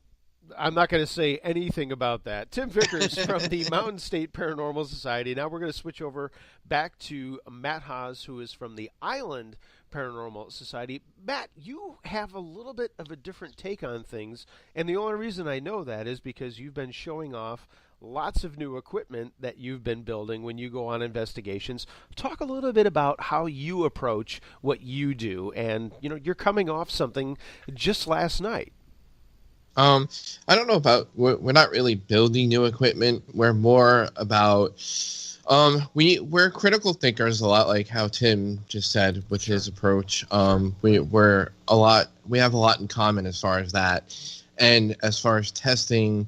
I'm not going to say anything about that. Tim Vickers from the Mountain State Paranormal Society. Now we're going to switch over back to Matt Haas, who is from the Island Paranormal Society. Matt, you have a little bit of a different take on things, and the only reason I know that is because you've been showing off lots of new equipment that you've been building when you go on investigations. Talk a little bit about how you approach what you do, and you're coming off something just last night. I don't know about, we're not really building new equipment. We're more about, we're critical thinkers, a lot like how Tim just said with his approach. We have a lot in common as far as that. And as far as testing,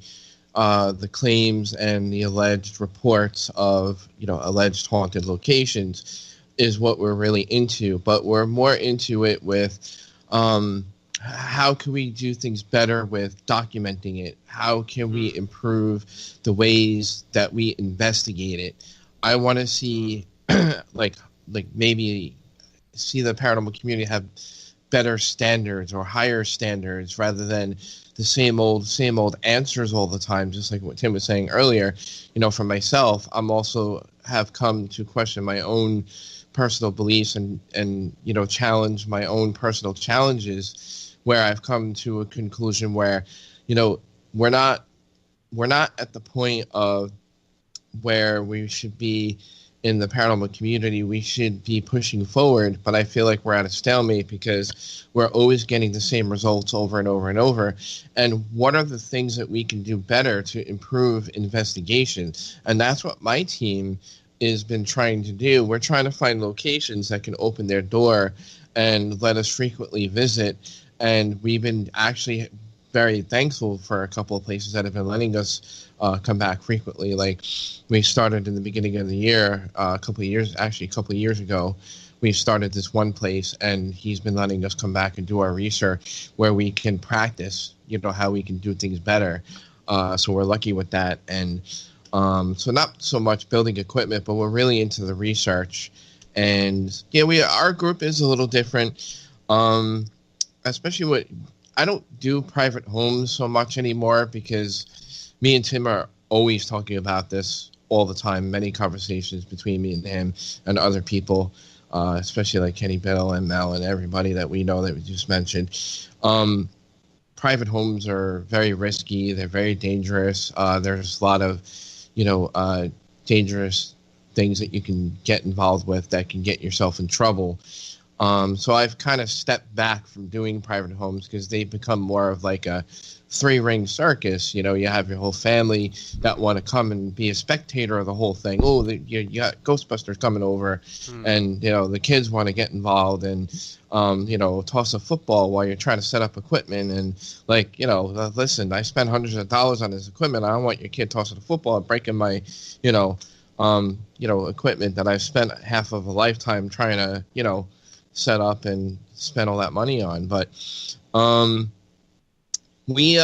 the claims and the alleged reports of, alleged haunted locations is what we're really into, but we're more into it with, how can we do things better with documenting it? How can we improve the ways that we investigate it? I want to see, like maybe see the paranormal community have better standards or higher standards rather than the same old answers all the time, just like what Tim was saying earlier. For myself, I'm also have come to question my own personal beliefs and challenge my own personal challenges, where I've come to a conclusion where, we're not at the point of where we should be in the paranormal community. We should be pushing forward, but I feel like we're at a stalemate because we're always getting the same results over and over and over. And what are the things that we can do better to improve investigation? And that's what my team has been trying to do. We're trying to find locations that can open their door and let us frequently visit. And we've been actually very thankful for a couple of places that have been letting us come back frequently. Like we started in the beginning of the year, a couple of years ago, we started this one place, and he's been letting us come back and do our research where we can practice, how we can do things better. So we're lucky with that. And so not so much building equipment, but we're really into the research. And our group is a little different, especially I don't do private homes so much anymore because me and Tim are always talking about this all the time. Many conversations between me and him and other people, especially like Kenny Bill and Mel and everybody that we know that we just mentioned. Private homes are very risky. They're very dangerous. There's a lot of, dangerous things that you can get involved with that can get yourself in trouble. So I've kind of stepped back from doing private homes because they become more of like a 3-ring circus. You have your whole family that want to come and be a spectator of the whole thing. Oh, you got Ghostbusters coming over, and the kids want to get involved and toss a football while you're trying to set up equipment. And listen, I spent hundreds of dollars on this equipment. I don't want your kid tossing a football and breaking my equipment that I've spent half of a lifetime trying to set up and spend all that money on. But when we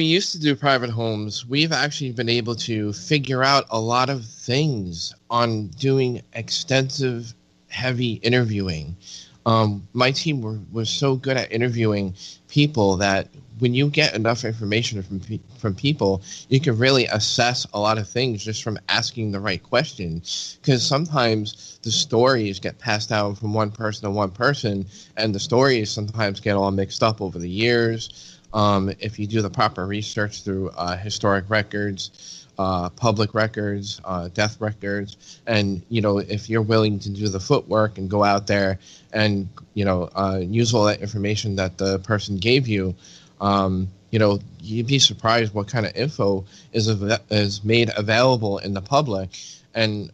used to do private homes, we've actually been able to figure out a lot of things on doing extensive, heavy interviewing. My team was so good at interviewing people that when you get enough information from people, you can really assess a lot of things just from asking the right questions. Because sometimes the stories get passed down from one person to one person, and the stories sometimes get all mixed up over the years. If you do the proper research through historic records, public records, death records, and if you're willing to do the footwork and go out there and use all that information that the person gave you, you'd be surprised what kind of info is made available in the public. And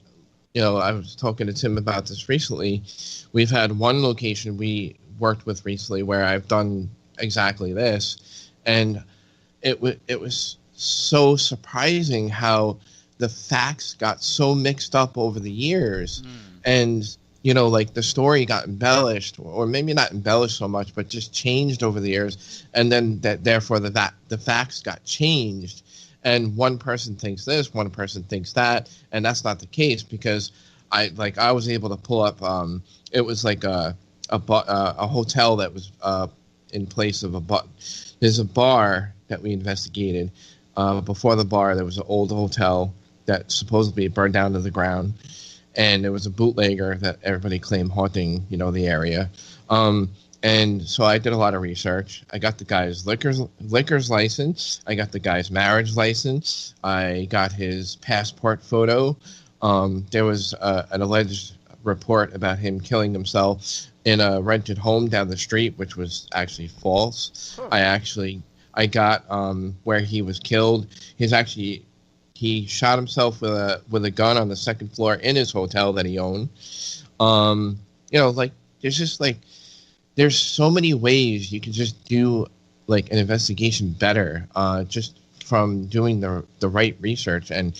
I was talking to Tim about this recently. We've had one location we worked with recently where I've done exactly this, and it was so surprising how the facts got so mixed up over the years. And the story got embellished, or maybe not embellished so much, but just changed over the years. And then therefore the facts got changed, and one person thinks this, one person thinks that, and that's not the case, because I was able to pull up it was like a hotel that was in place of there's a bar that we investigated. Before the bar, there was an old hotel that supposedly burned down to the ground, and there was a bootlegger that everybody claimed haunting, the area. And so I did a lot of research. I got the guy's liquor's license. I got the guy's marriage license. I got his passport photo. There was an alleged report about him killing himself in a rented home down the street, which was actually false. I got where he was killed. He shot himself with a gun on the second floor in his hotel that he owned. There's so many ways you can just do an investigation better, just from doing the right research and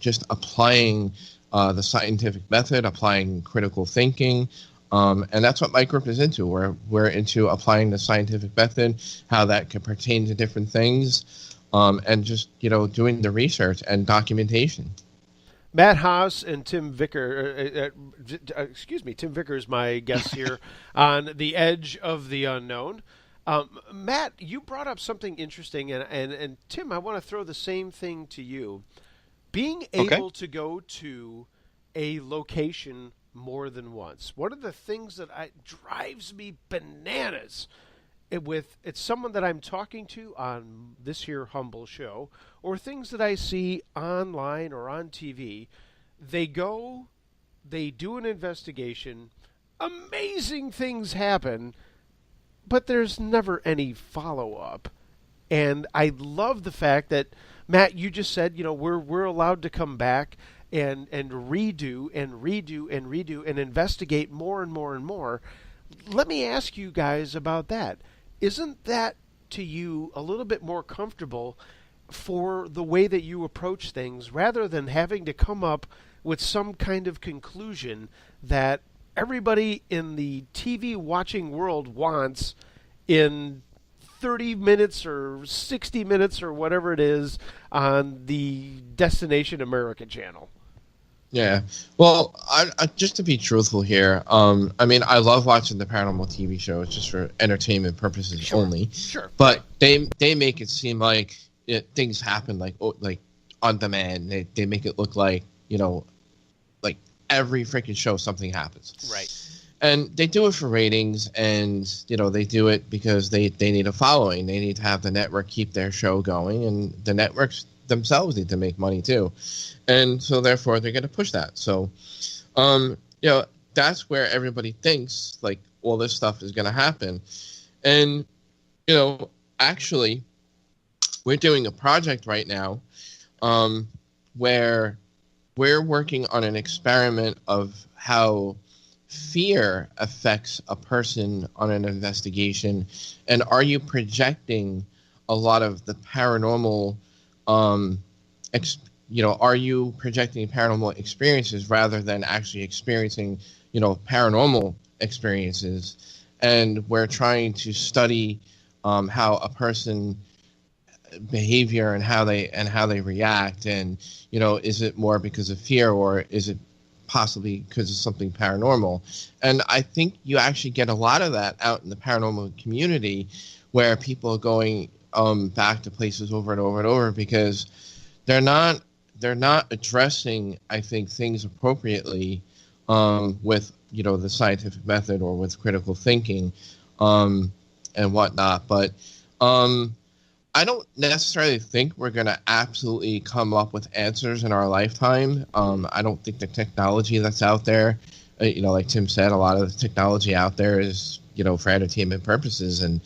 just applying the scientific method, applying critical thinking. And that's what my group is into. We're into applying the scientific method, how that can pertain to different things, and just, doing the research and documentation. Matt Haas and Tim Vickers, Tim Vickers, my guest here on The Edge of the Unknown. Matt, you brought up something interesting, and Tim, I want to throw the same thing to you. Being able to go to a location more than once. One of the things that drives me bananas it's someone that I'm talking to on this here humble show, or things that I see online or on TV. They go, they do an investigation, amazing things happen, but there's never any follow-up. And I love the fact that, Matt, you just said, we're allowed to come back and redo and investigate more and more and more. Let me ask you guys about that. Isn't that, to you, a little bit more comfortable for the way that you approach things, rather than having to come up with some kind of conclusion that everybody in the TV watching world wants in 30 minutes or 60 minutes or whatever it is on the Destination America channel? Yeah. Well, I just to be truthful here, I love watching the paranormal TV shows just for entertainment purposes only. Sure. But they make it seem like things happen like on demand. They make it look like, like every freaking show something happens. Right. And they do it for ratings, and they do it because they need a following. They need to have the network keep their show going, and the networks themselves need to make money too, and so therefore they're going to push that. So that's where everybody thinks like all this stuff is going to happen. And actually we're doing a project right now where we're working on an experiment of how fear affects a person on an investigation, and are you projecting a lot of the paranormal are you projecting paranormal experiences rather than actually experiencing, paranormal experiences? And we're trying to study how a person behavior and how they react, and is it more because of fear, or is it possibly because of something paranormal? And I think you actually get a lot of that out in the paranormal community, where people are going back to places over and over and over because they're not addressing, I think, things appropriately with the scientific method or with critical thinking and whatnot. But I don't necessarily think we're going to absolutely come up with answers in our lifetime. I don't think the technology that's out there, like Tim said, a lot of the technology out there is for entertainment purposes, and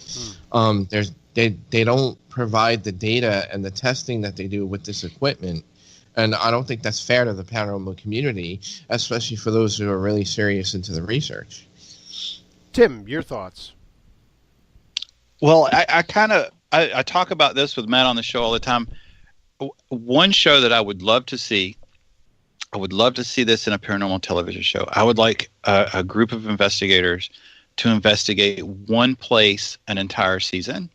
they don't provide the data and the testing that they do with this equipment. And I don't think that's fair to the paranormal community, especially for those who are really serious into the research. Tim, your thoughts? Well, I talk about this with Matt on the show all the time. One show that I would love to see this in a paranormal television show. I would like a group of investigators to investigate one place an entire season.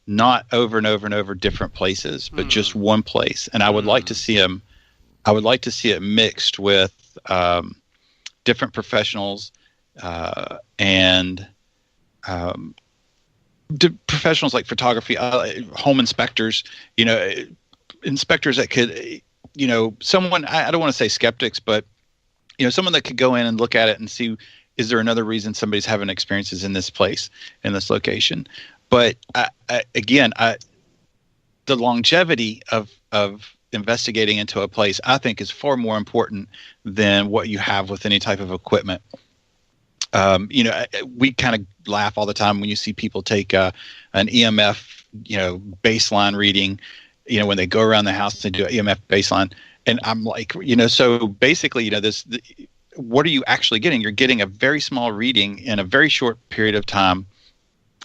Not over and over and over different places, but just one place. And I would like to see them. I would like to see it mixed with different professionals and professionals like photography, home inspectors. Inspectors that could, someone. I don't want to say skeptics, but someone that could go in and look at it and see, is there another reason somebody's having experiences in this place, in this location? But again, the longevity of investigating into a place, I think, is far more important than what you have with any type of equipment. We kind of laugh all the time when you see people take an EMF, baseline reading, when they go around the house and do an EMF baseline. And I'm like, so basically, what are you actually getting? You're getting a very small reading in a very short period of time.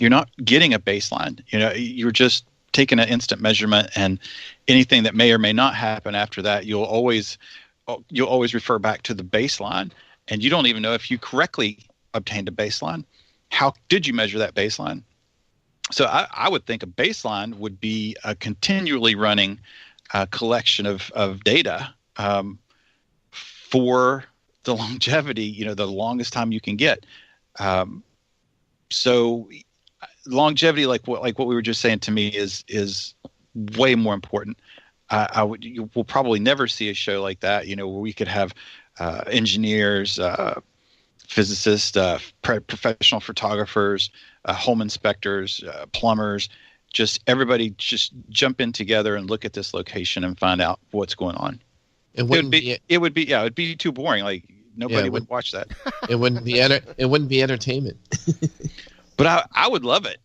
You're not getting a baseline. You're just taking an instant measurement, and anything that may or may not happen after that, you'll always refer back to the baseline, and you don't even know if you correctly obtained a baseline. How did you measure that baseline? So I would think a baseline would be a continually running collection of data. for the longevity, the longest time you can get. So longevity, like what we were just saying, to me is way more important. You will probably never see a show like that, where we could have engineers, physicists, professional photographers, home inspectors, plumbers, just everybody just jump in together and look at this location and find out what's going on. It would be too boring. Like nobody would watch that. It wouldn't be entertainment. But I would love it.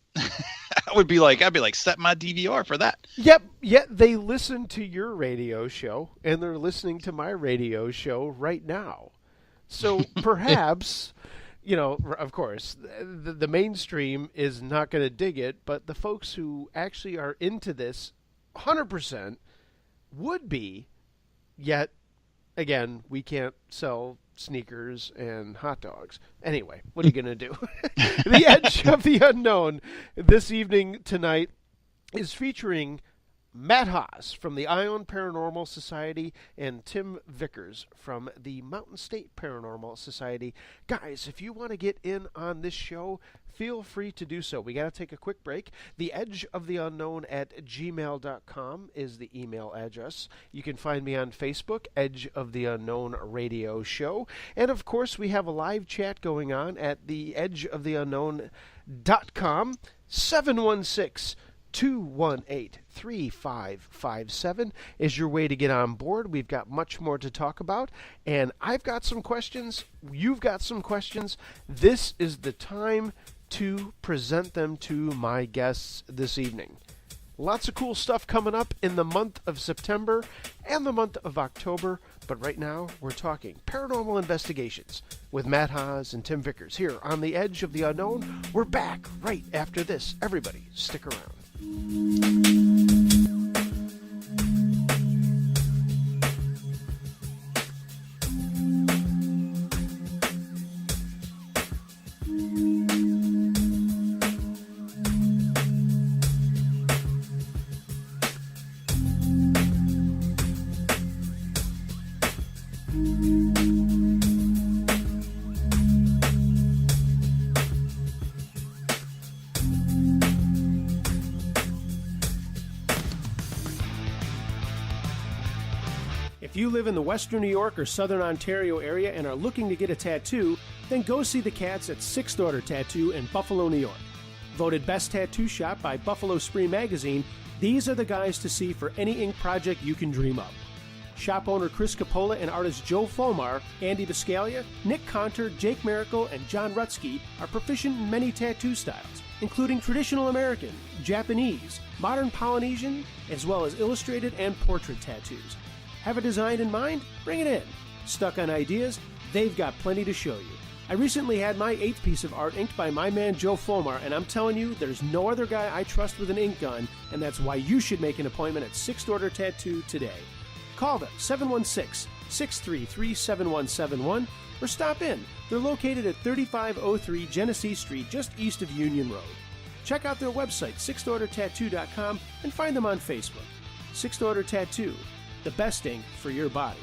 I'd be like, set my DVR for that. Yep. Yet they listen to your radio show and they're listening to my radio show right now. So perhaps, of course, the mainstream is not going to dig it, but the folks who actually are into this 100% would be. Yet, again, we can't sell sneakers and hot dogs. Anyway, what are you going to do? The Edge of the Unknown this evening tonight is featuring Matt Haas from the Island Paranormal Society and Tim Vickers from the Mountain State Paranormal Society. Guys, if you want to get in on this show, feel free to do so. We got to take a quick break. The Edge of the Unknown at gmail.com is the email address. You can find me on Facebook, Edge of the Unknown Radio Show. And, of course, we have a live chat going on at the edgeoftheunknown.com, 716-218-3557 is your way to get on board. We've got much more to talk about, and I've got some questions. You've got some questions. This is the time to present them to my guests this evening. Lots of cool stuff coming up in the month of September and the month of October, but right now we're talking paranormal investigations with Matt Haas and Tim Vickers here on the Edge of the Unknown. We're back right after this. Everybody, stick around. If you live in the Western New York or Southern Ontario area and are looking to get a tattoo, then go see the cats at Sixth Order Tattoo in Buffalo, New York. Voted Best Tattoo Shop by Buffalo Spree Magazine, these are the guys to see for any ink project you can dream up. Shop owner Chris Coppola and artist Joe Fulmar, Andy Biscaglia, Nick Conter, Jake Miracle, and John Rutsky are proficient in many tattoo styles, including traditional American, Japanese, modern Polynesian, as well as illustrated and portrait tattoos. Have a design in mind? Bring it in. Stuck on ideas? They've got plenty to show you. I recently had my 8th piece of art inked by my man Joe Fulmar, and I'm telling you, there's no other guy I trust with an ink gun, and that's why you should make an appointment at Sixth Order Tattoo today. Call them, 716-633-7171, or stop in. They're located at 3503 Genesee Street, just east of Union Road. Check out their website, sixthordertattoo.com, and find them on Facebook. Sixth Order Tattoo, the best ink for your body.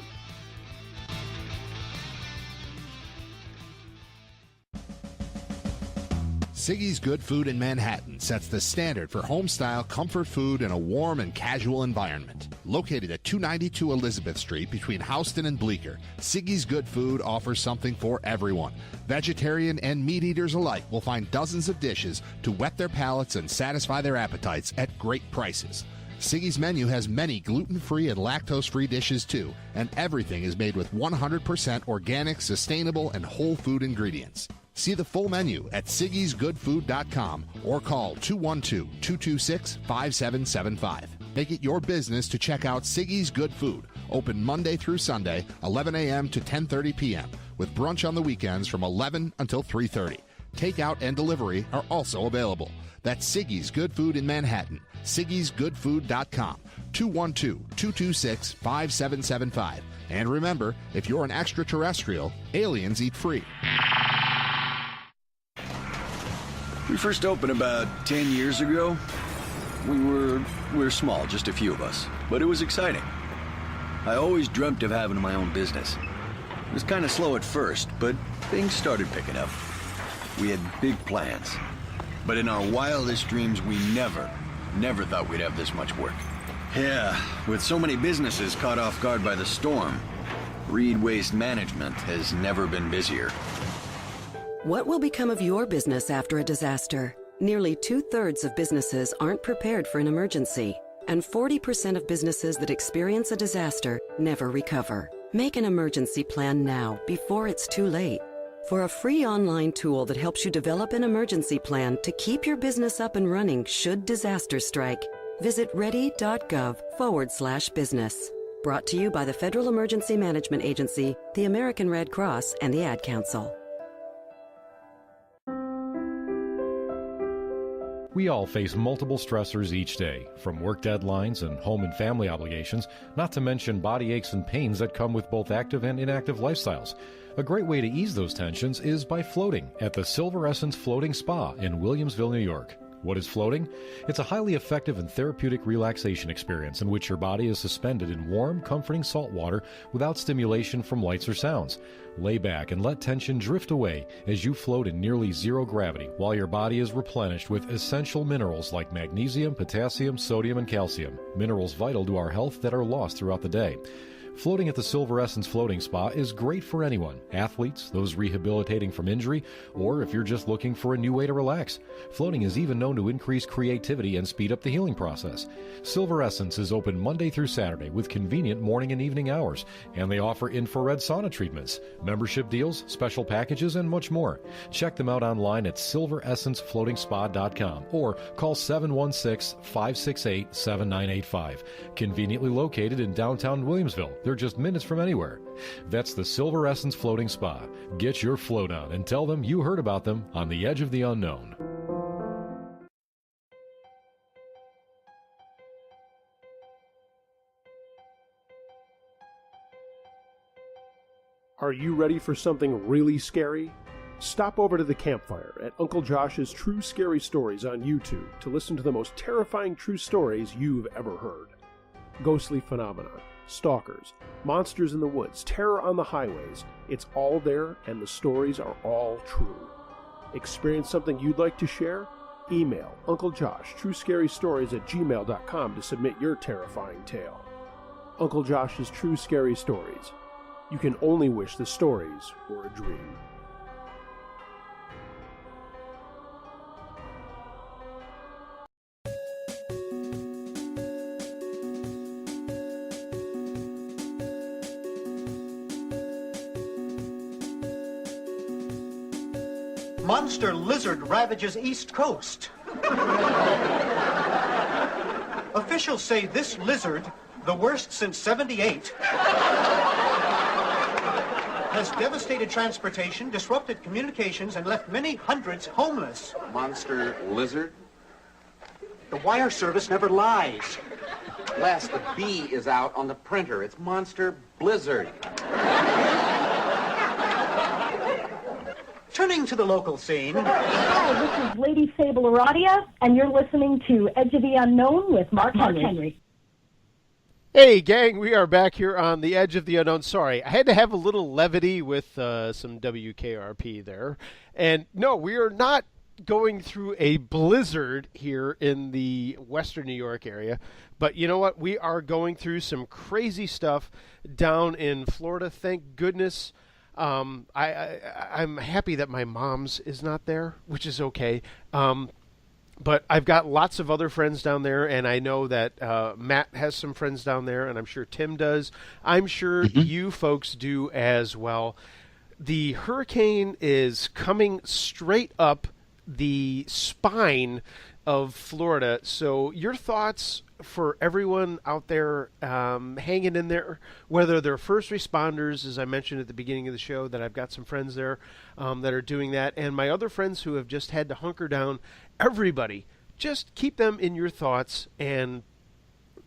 Siggy's Good Food in Manhattan sets the standard for home-style comfort food in a warm and casual environment. Located at 292 Elizabeth Street between Houston and Bleecker, Siggy's Good Food offers something for everyone. Vegetarian and meat eaters alike will find dozens of dishes to whet their palates and satisfy their appetites at great prices. Siggy's menu has many gluten-free and lactose-free dishes too, and everything is made with 100% organic, sustainable, and whole food ingredients. See the full menu at siggysgoodfood.com or call 212-226-5775. Make it your business to check out Siggy's Good Food, open Monday through Sunday, 11 a.m. to 10:30 p.m., with brunch on the weekends from 11 until 3:30. Takeout and delivery are also available. That's Siggy's Good Food in Manhattan, siggysgoodfood.com, 212-226-5775. And remember, if you're an extraterrestrial, aliens eat free. We first opened about 10 years ago. We were small, just a few of us, but it was exciting. I always dreamt of having my own business. It was kind of slow at first, but things started picking up. We had big plans. But in our wildest dreams, we never thought we'd have this much work. Yeah, with so many businesses caught off guard by the storm, Reed Waste Management has never been busier. What will become of your business after a disaster? Nearly 2/3 of businesses aren't prepared for an emergency, and 40% of businesses that experience a disaster never recover. Make an emergency plan now, before it's too late. For a free online tool that helps you develop an emergency plan to keep your business up and running should disaster strike, visit ready.gov/business. Brought to you by the Federal Emergency Management Agency, the American Red Cross, and the Ad Council. We all face multiple stressors each day, from work deadlines and home and family obligations, not to mention body aches and pains that come with both active and inactive lifestyles. A great way to ease those tensions is by floating at the Silver Essence Floating Spa in Williamsville, New York. What is floating? It's a highly effective and therapeutic relaxation experience in which your body is suspended in warm, comforting salt water without stimulation from lights or sounds. Lay back and let tension drift away as you float in nearly zero gravity while your body is replenished with essential minerals like magnesium, potassium, sodium, and calcium, minerals vital to our health that are lost throughout the day. Floating at the Silver Essence Floating Spa is great for anyone, athletes, those rehabilitating from injury, or if you're just looking for a new way to relax. Floating is even known to increase creativity and speed up the healing process. Silver Essence is open Monday through Saturday with convenient morning and evening hours, and they offer infrared sauna treatments, membership deals, special packages, and much more. Check them out online at silveressencefloatingspa.com or call 716-568-7985. Conveniently located in downtown Williamsville. They're just minutes from anywhere. That's the Silver Essence Floating Spa. Get your float on and tell them you heard about them on The Edge of the Unknown. Are you ready for something really scary? Stop over to the campfire at Uncle Josh's True Scary Stories on YouTube to listen to the most terrifying true stories you've ever heard. Ghostly phenomena, stalkers, monsters in the woods, terror on the highways. It's all there, and the stories are all true. Experience something you'd like to share? Email Uncle Josh, truescarystories@gmail.com to submit your terrifying tale. Uncle Josh's True Scary Stories. You can only wish the stories were a dream. Monster lizard ravages East Coast. Officials say this lizard, the worst since '78, has devastated transportation, disrupted communications, and left many hundreds homeless. Monster lizard? The wire service never lies. Les, the B is out on the printer. It's Monster Blizzard. Turning to the local scene. Hi, this is Lady Sable Aradia, and you're listening to Edge of the Unknown with Mark Henry. Hey, gang, we are back here on the Edge of the Unknown. Sorry, I had to have a little levity with some WKRP there. And no, we are not going through a blizzard here in the western New York area. But you know what? We are going through some crazy stuff down in Florida. Thank goodness. I'm happy that my mom's is not there, which is okay. But I've got lots of other friends down there, and I know that Matt has some friends down there, and I'm sure Tim does. I'm sure you folks do as well. The hurricane is coming straight up the spine of Florida. So your thoughts for everyone out there hanging in there, whether they're first responders, as I mentioned at the beginning of the show, that I've got some friends there that are doing that, and my other friends who have just had to hunker down. Everybody, just keep them in your thoughts and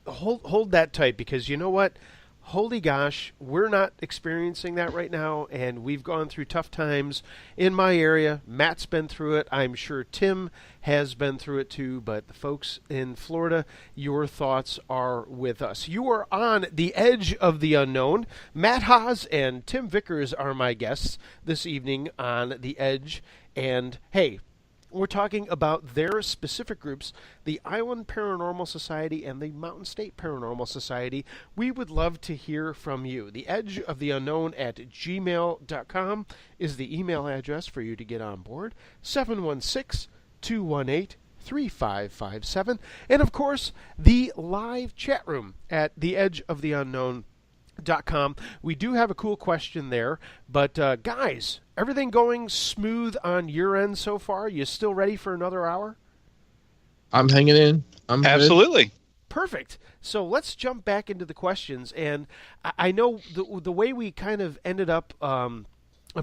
hold that tight, because you know what? holy gosh, we're not experiencing that right now, and we've gone through tough times in my area. Matt's been through it. I'm sure Tim has been through it too, but the folks in Florida, your thoughts are with us. You are on the edge of the unknown. Matt Haas and Tim Vickers are my guests this evening on The Edge, and hey, we're talking about their specific groups, the Island Paranormal Society and the Mountain State Paranormal Society. We would love to hear from you. The Edge of the Unknown at gmail.com is the email address for you to get on board. 716-218-3557. And, of course, the live chat room at theedgeoftheunknown.com. We do have a cool question there, but guys, everything going smooth on your end so far? You still ready for another hour? I'm hanging in. I'm absolutely good. Perfect. So let's jump back into the questions, and I know the way we kind of ended up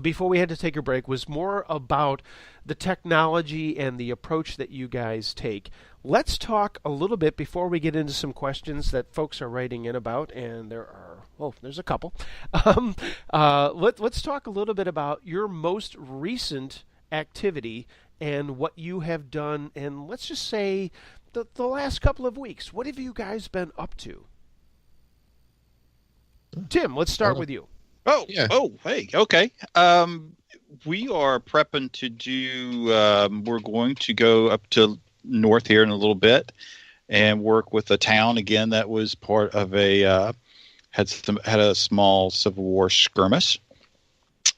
before we had to take a break was more about the technology and the approach that you guys take. Let's talk a little bit before we get into some questions that folks are writing in about, and there's a couple. Let's talk a little bit about your most recent activity and what you have done, and let's just say the last couple of weeks. What have you guys been up to? Tim, let's start with you. Hey, okay. We are prepping to do, we're going to go up to north here in a little bit and work with a town again that was part of a, had a small Civil War skirmish.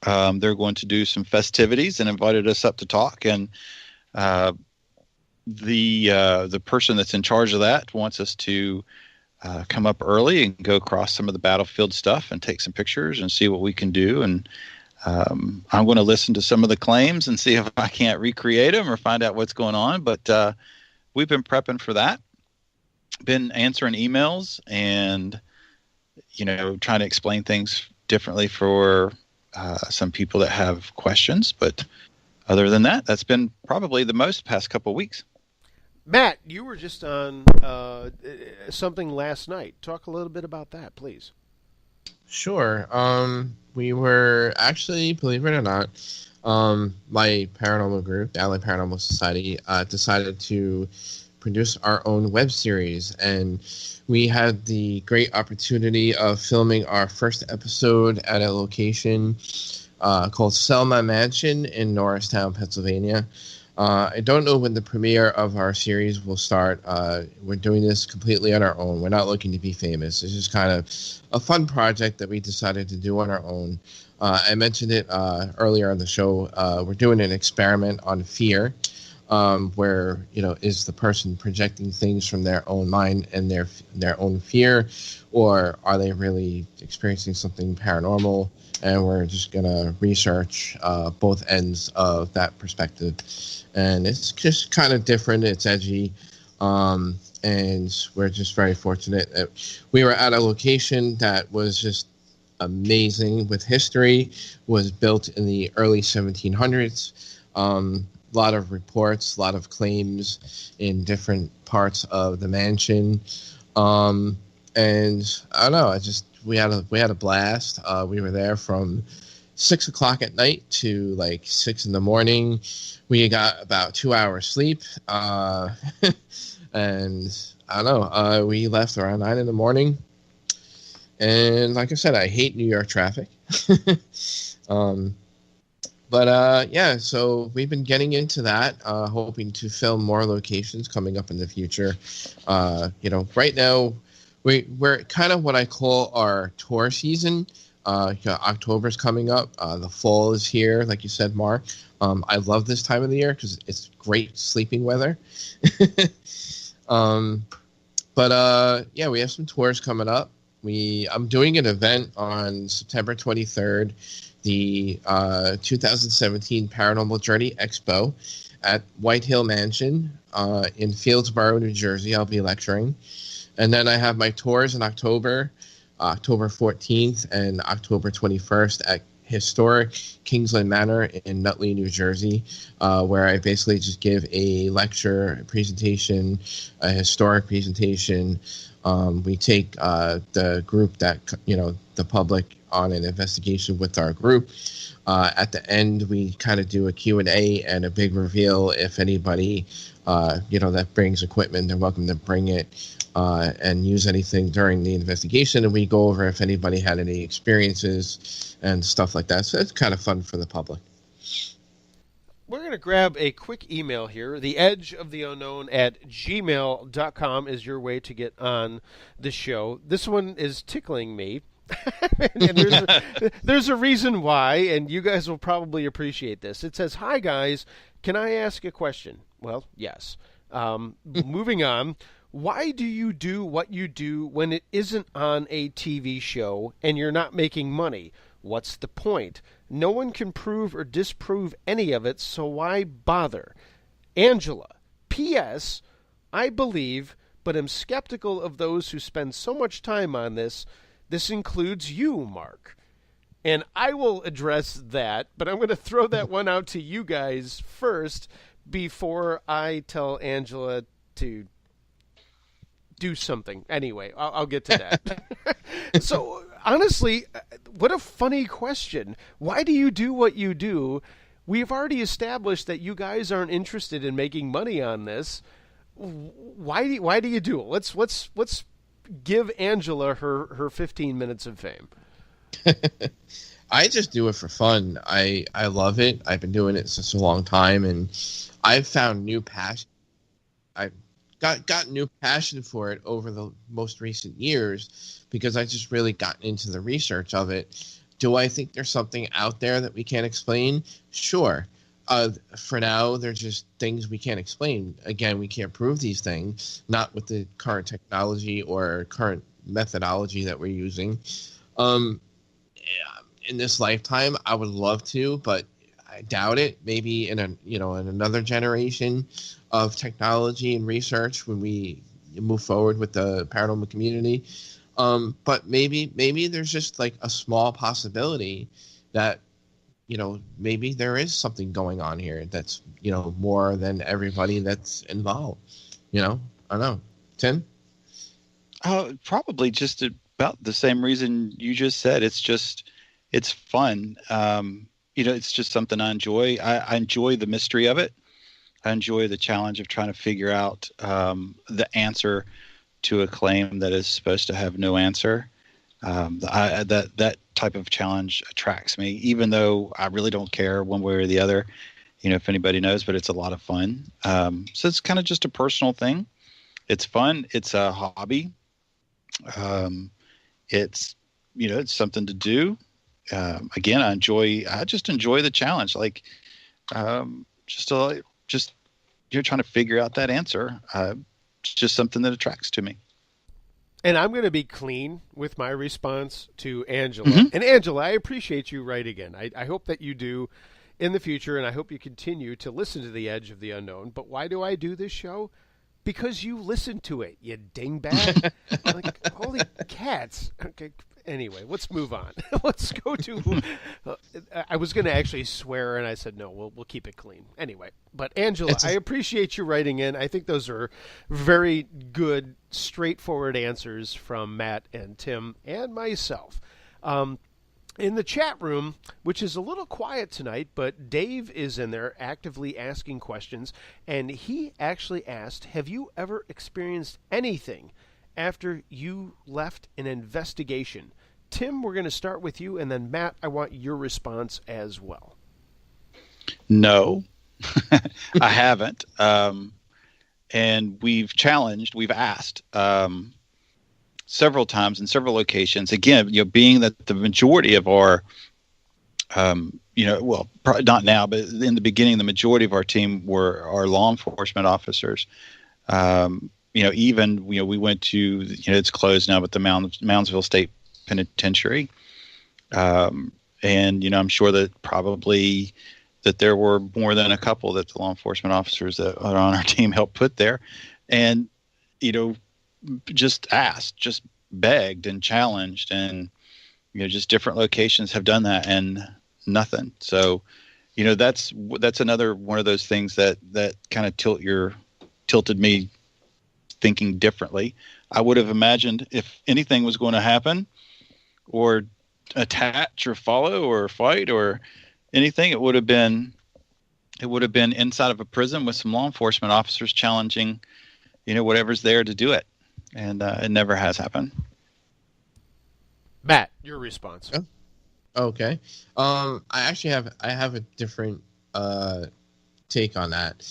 They're going to do some festivities and invited us up to talk, and the person that's in charge of that wants us to come up early and go across some of the battlefield stuff and take some pictures and see what we can do. And I'm going to listen to some of the claims and see if I can't recreate them or find out what's going on. But we've been prepping for that, been answering emails and, trying to explain things differently for some people that have questions. But other than that, that's been probably the most past couple of weeks. Matt, you were just on something last night. Talk a little bit about that, please. Sure. We were actually, believe it or not, my paranormal group, the Island Paranormal Society, decided to produce our own web series, and we had the great opportunity of filming our first episode at a location called Selma Mansion in Norristown, Pennsylvania. I don't know when the premiere of our series will start. We're doing this completely on our own. We're not looking to be famous. It's just kind of a fun project that we decided to do on our own. I mentioned it earlier on the show. We're doing an experiment on fear, where, is the person projecting things from their own mind and their own fear, or are they really experiencing something paranormal? And we're just going to research both ends of that perspective. And it's just kind of different. It's edgy. And we're just very fortunate that we were at a location that was just amazing with history, was built in the early 1700s. A lot of reports, a lot of claims in different parts of the mansion. And I don't know, we had a blast. We were there from 6 o'clock at night to like 6 in the morning. We got about 2 hours sleep. And I don't know, we left around 9 in the morning. And like I said, I hate New York traffic. So we've been getting into that, hoping to film more locations coming up in the future. Right now, we're kind of what I call our tour season. October's coming up. The fall is here, like you said, Mark. I love this time of the year because it's great sleeping weather. We have some tours coming up. I'm doing an event on September 23rd, the 2017 Paranormal Journey Expo at White Hill Mansion in Fieldsboro, New Jersey. I'll be lecturing. And then I have my tours in October 14th and October 21st at historic Kingsland Manor in Nutley, New Jersey, where I basically just give a lecture, a presentation, a historic presentation We take the group that, the public on an investigation with our group. At the end, we kind of do a Q&A and a big reveal. If anybody, that brings equipment, they're welcome to bring it and use anything during the investigation. And we go over if anybody had any experiences and stuff like that. So it's kind of fun for the public. We're going to grab a quick email here. theedgeoftheunknown@gmail.com is your way to get on the show. This one is tickling me. And there's a reason why, and you guys will probably appreciate this. It says, "Hi, guys. Can I ask a question?" Well, yes. Moving on. Why do you do what you do when it isn't on a TV show and you're not making money? What's the point? No one can prove or disprove any of it, so why bother? Angela. P.S. I believe, but am skeptical of those who spend so much time on this. This includes you, Mark. And I will address that, but I'm going to throw that one out to you guys first before I tell Angela to do something. Anyway, I'll get to that. So, honestly, what a funny question. Why do you do what you do? We've already established that you guys aren't interested in making money on this. Why do you do it? Let's give Angela her 15 minutes of fame. I just do it for fun. I love it. I've been doing it such a long time, and I've found new passion. I've got new passion for it over the most recent years because I just really gotten into the research of it. Do I think there's something out there that we can't explain? Sure. For now, they're just things we can't explain. Again, we can't prove these things, not with the current technology or current methodology that we're using. In this lifetime, I would love to, but I doubt it. Maybe in another generation of technology and research when we move forward with the paranormal community. But maybe there's just like a small possibility that, maybe there is something going on here that's, more than everybody that's involved. I don't know. Tim? Probably just about the same reason you just said. It's fun. It's just something I enjoy. I enjoy the mystery of it. I enjoy the challenge of trying to figure out the answer to a claim that is supposed to have no answer. That type of challenge attracts me, even though I really don't care one way or the other, if anybody knows, but it's a lot of fun. So it's kind of just a personal thing. It's fun. It's a hobby. It's something to do. Again, I just enjoy the challenge. Like, you're trying to figure out that answer. It's just something that attracts to me. And I'm going to be clean with my response to Angela. Mm-hmm. And Angela, I appreciate you writing in. I hope that you do in the future, and I hope you continue to listen to The Edge of the Unknown. But why do I do this show? Because you listen to it, you dingbat. Like, holy cats. Okay. Anyway, let's move on. Let's go to. I was going to actually swear, and I said no. We'll keep it clean. Anyway, but Angela, I appreciate you writing in. I think those are very good, straightforward answers from Matt and Tim and myself. In the chat room, which is a little quiet tonight, but Dave is in there actively asking questions, and he actually asked, "Have you ever experienced anything after you left an investigation?" Tim, we're going to start with you, and then Matt, I want your response as well. No, I haven't. And we've asked several times in several locations. Again, being that the majority of our, probably not now, but in the beginning, the majority of our team were our law enforcement officers. Even we went to, it's closed now, but the Moundsville State Penitentiary. And, I'm sure that probably that there were more than a couple that the law enforcement officers that are on our team helped put there. And, just asked, just begged and challenged, and, just different locations have done that and nothing. So, that's another one of those things that kind of tilted me thinking differently. I would have imagined if anything was going to happen or attach or follow or fight or anything, it would have been inside of a prison with some law enforcement officers challenging, whatever's there to do it. And it never has happened. Matt, your response. Okay. I have a different take on that.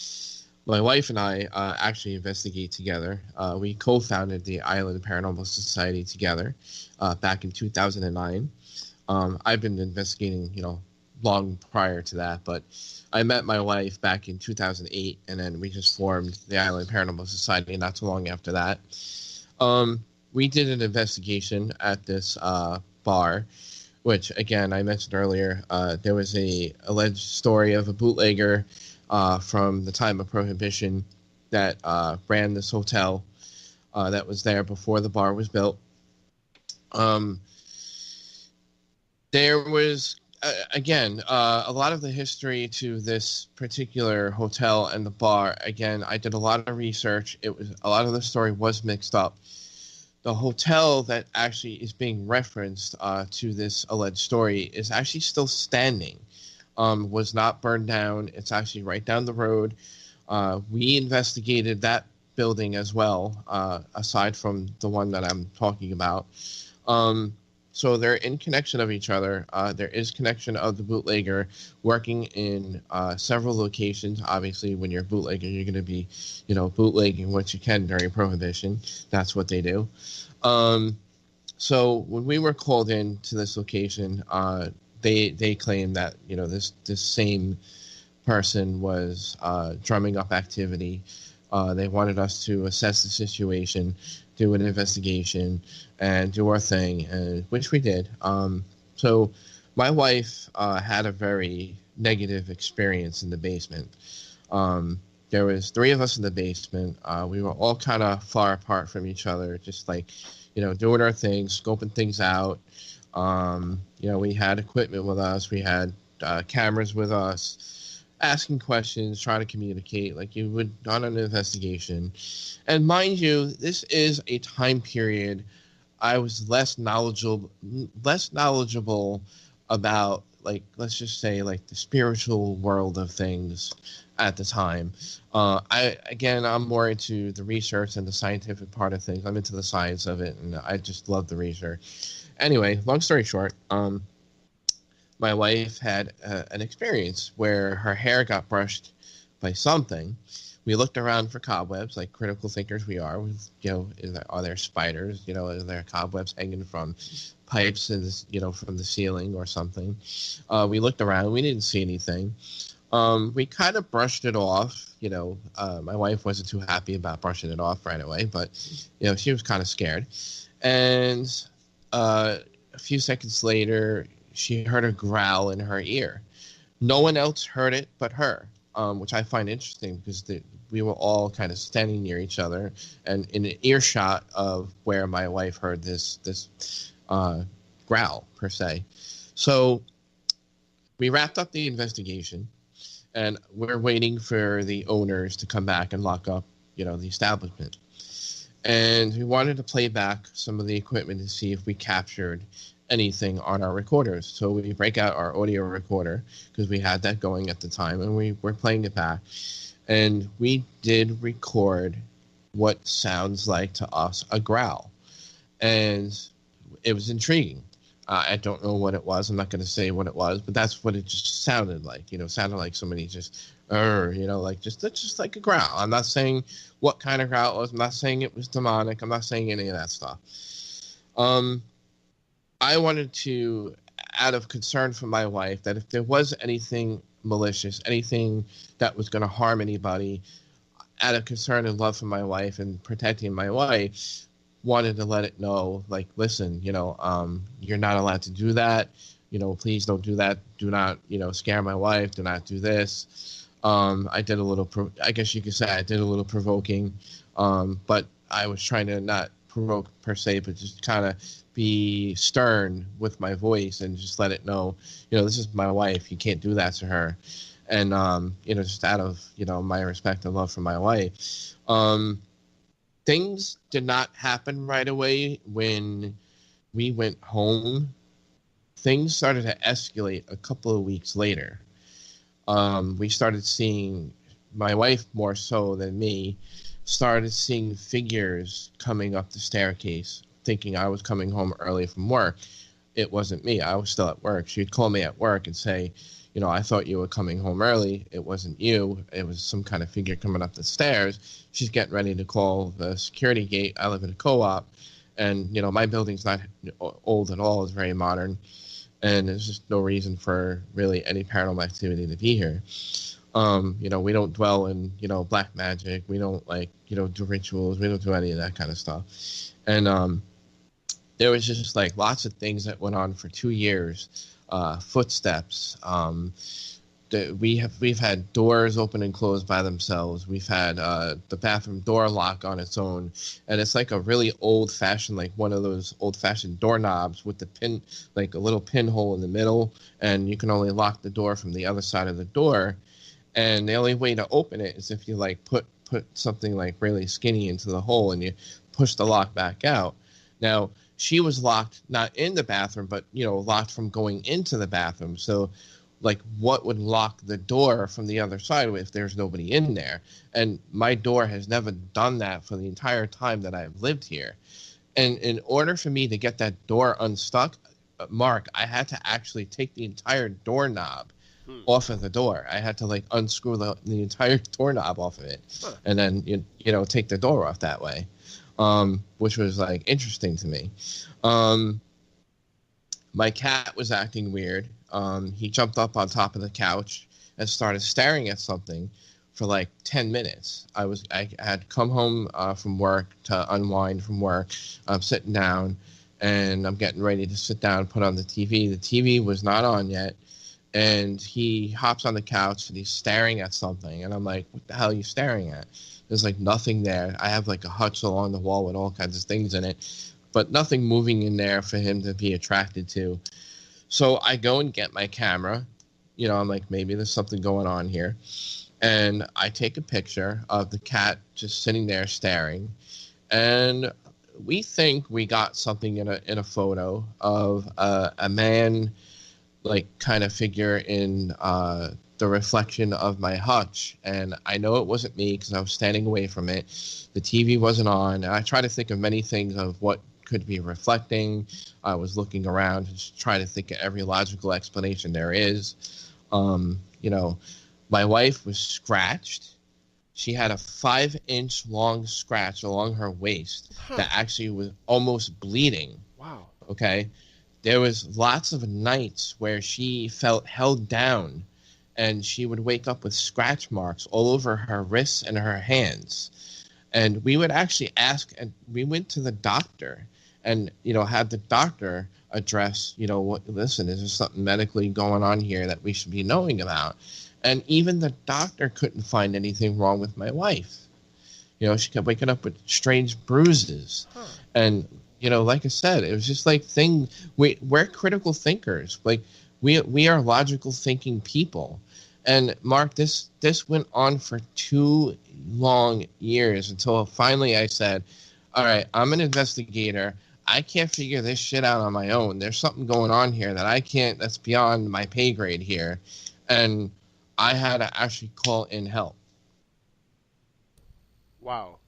My wife and I actually investigate together. We co-founded the Island Paranormal Society together back in 2009. I've been investigating, long prior to that, but I met my wife back in 2008, and then we just formed the Island Paranormal Society not too long after that. We did an investigation at this bar, which, again, I mentioned earlier. There was a alleged story of a bootlegger from the time of Prohibition that ran this hotel that was there before the bar was built. There was, again, a lot of the history to this particular hotel and the bar. Again, I did a lot of research. A lot of the story was mixed up. The hotel that actually is being referenced to this alleged story is actually still standing. Was not burned down. It's actually right down the road. We investigated that building as well, aside from the one that I'm talking about. So they're in connection of each other. There is connection of the bootlegger working in several locations. Obviously, when you're a bootlegger, you're going to be, bootlegging what you can during Prohibition. That's what they do. So when we were called in to this location, they claim that this same person was drumming up activity. They wanted us to assess the situation, do an investigation, and do our thing, which we did. So my wife had a very negative experience in the basement. There was 3 of us in the basement. We were all kind of far apart from each other, just like, doing our thing, scoping things out. We had equipment with us. We had cameras with us, asking questions, trying to communicate like you would on an investigation. And mind you, this is a time period I was less knowledgeable about, like, let's just say, like, the spiritual world of things at the time. I'm more into the research and the scientific part of things. I'm into the science of it, and I just love the research. Anyway, long story short, my wife had an experience where her hair got brushed by something. We looked around for cobwebs, like critical thinkers we are. Are there spiders? Are there cobwebs hanging from pipes and from the ceiling or something? We looked around. We didn't see anything. We kind of brushed it off. My wife wasn't too happy about brushing it off right away, but she was kind of scared. And a few seconds later, she heard a growl in her ear. No one else heard it but her, which I find interesting because we were all kind of standing near each other and in an earshot of where my wife heard this growl, per se. So we wrapped up the investigation, and we're waiting for the owners to come back and lock up, the establishment. And we wanted to play back some of the equipment to see if we captured anything on our recorders. So we break out our audio recorder because we had that going at the time, and we were playing it back. And we did record what sounds like to us a growl. And it was intriguing. I don't know what it was. I'm not going to say what it was, but that's what it just sounded like. Sounded like somebody just, just like a growl. I'm not saying what kind of growl it was. I'm not saying it was demonic. I'm not saying any of that stuff. I wanted to, out of concern for my wife, that if there was anything malicious, anything that was going to harm anybody, out of concern and love for my wife and protecting my wife, wanted to let it know, like, listen, you're not allowed to do that. Please don't do that. Do not, scare my wife. Do not do this. I did a little, I guess you could say I did a little provoking, but I was trying to not provoke per se, but just kind of be stern with my voice and just let it know, this is my wife. You can't do that to her. And, just out of, my respect and love for my wife. things did not happen right away when we went home. Things started to escalate a couple of weeks later. We started seeing, my wife more so than me, started seeing figures coming up the staircase, thinking I was coming home early from work. It wasn't me. I was still at work. She'd call me at work and say, you know, I thought you were coming home early. It wasn't you. It was some kind of figure coming up the stairs. She's getting ready to call the security gate. I live in a co-op, and, you know, my building's not old at all. It's very modern, and there's just no reason for really any paranormal activity to be here. You know, we don't dwell in, you know, black magic. We don't, like, you know, do rituals. We don't do any of that kind of stuff. And there was just, like, lots of things that went on for 2 years. Footsteps. We've had doors open and close by themselves. We've had the bathroom door lock on its own, and it's like a really old-fashioned, like one of those old-fashioned doorknobs with the pin, like a little pinhole in the middle, and you can only lock the door from the other side of the door. And the only way to open it is if you like put something like really skinny into the hole and you push the lock back out. Now, she was locked not in the bathroom, but, you know, locked from going into the bathroom. So, like, what would lock the door from the other side if there's nobody in there? And my door has never done that for the entire time that I've lived here. And in order for me to get that door unstuck, Mark, I had to actually take the entire doorknob off of the door. I had to, like, unscrew the entire doorknob off of it, and then, you know, take the door off that way. Which was, like, interesting to me. My cat was acting weird. He jumped up on top of the couch and started staring at something for like 10 minutes. I had come home from work to unwind from work. I'm sitting down, and I'm getting ready to sit down and put on the TV. The TV was not on yet, and he hops on the couch and he's staring at something, and I'm like, what the hell are you staring at? There's like nothing there. I have like a hutch along the wall with all kinds of things in it, but nothing moving in there for him to be attracted to. So I go and get my camera. You know, I'm like, maybe there's something going on here. And I take a picture of the cat just sitting there staring. And we think we got something in a photo of a man, like, kind of figure in the reflection of my hutch. And I know it wasn't me because I was standing away from it. The TV wasn't on. And I try to think of many things of what could be reflecting. I was looking around to just try to think of every logical explanation there is. You know, my wife was scratched. She had a 5-inch long scratch along her waist that actually was almost bleeding. Wow. Okay. There was lots of nights where she felt held down, and she would wake up with scratch marks all over her wrists and her hands. And we would actually ask, and we went to the doctor and, you know, had the doctor address, you know, listen, is there something medically going on here that we should be knowing about? And even the doctor couldn't find anything wrong with my wife. You know, she kept waking up with strange bruises. And, you know, like I said, it was just like we're critical thinkers. Like, we are logical thinking people. And Mark, this went on for 2 long years until finally I said, all right, I'm an investigator. I can't figure this shit out on my own. There's something going on here that's beyond my pay grade here. And I had to actually call in help. Wow.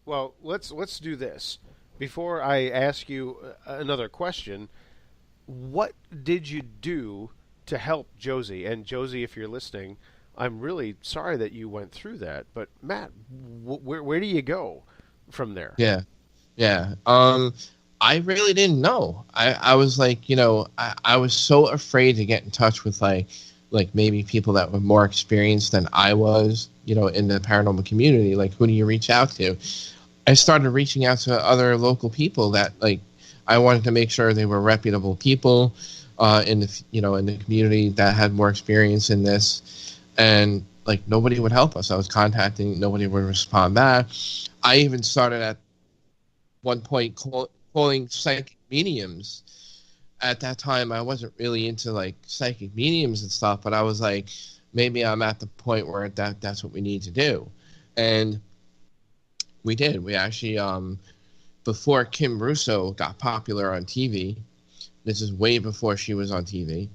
Well, let's do this. Before I ask you another question, what did you do to help Josie? And Josie, if you're listening, I'm really sorry that you went through that. But Matt, where do you go from there? Yeah. I really didn't know. I was like, you know, I was so afraid to get in touch with like maybe people that were more experienced than I was, you know, in the paranormal community. Like, who do you reach out to? I started reaching out to other local people that, like, I wanted to make sure they were reputable people in the community that had more experience in this. And, like, nobody would help us. I was contacting, nobody would respond back. I even started at one point calling psychic mediums. At that time, I wasn't really into, like, psychic mediums and stuff, but I was like, maybe I'm at the point where that's what we need to do. And We did. We actually, before Kim Russo got popular on TV, this is way before she was on TV,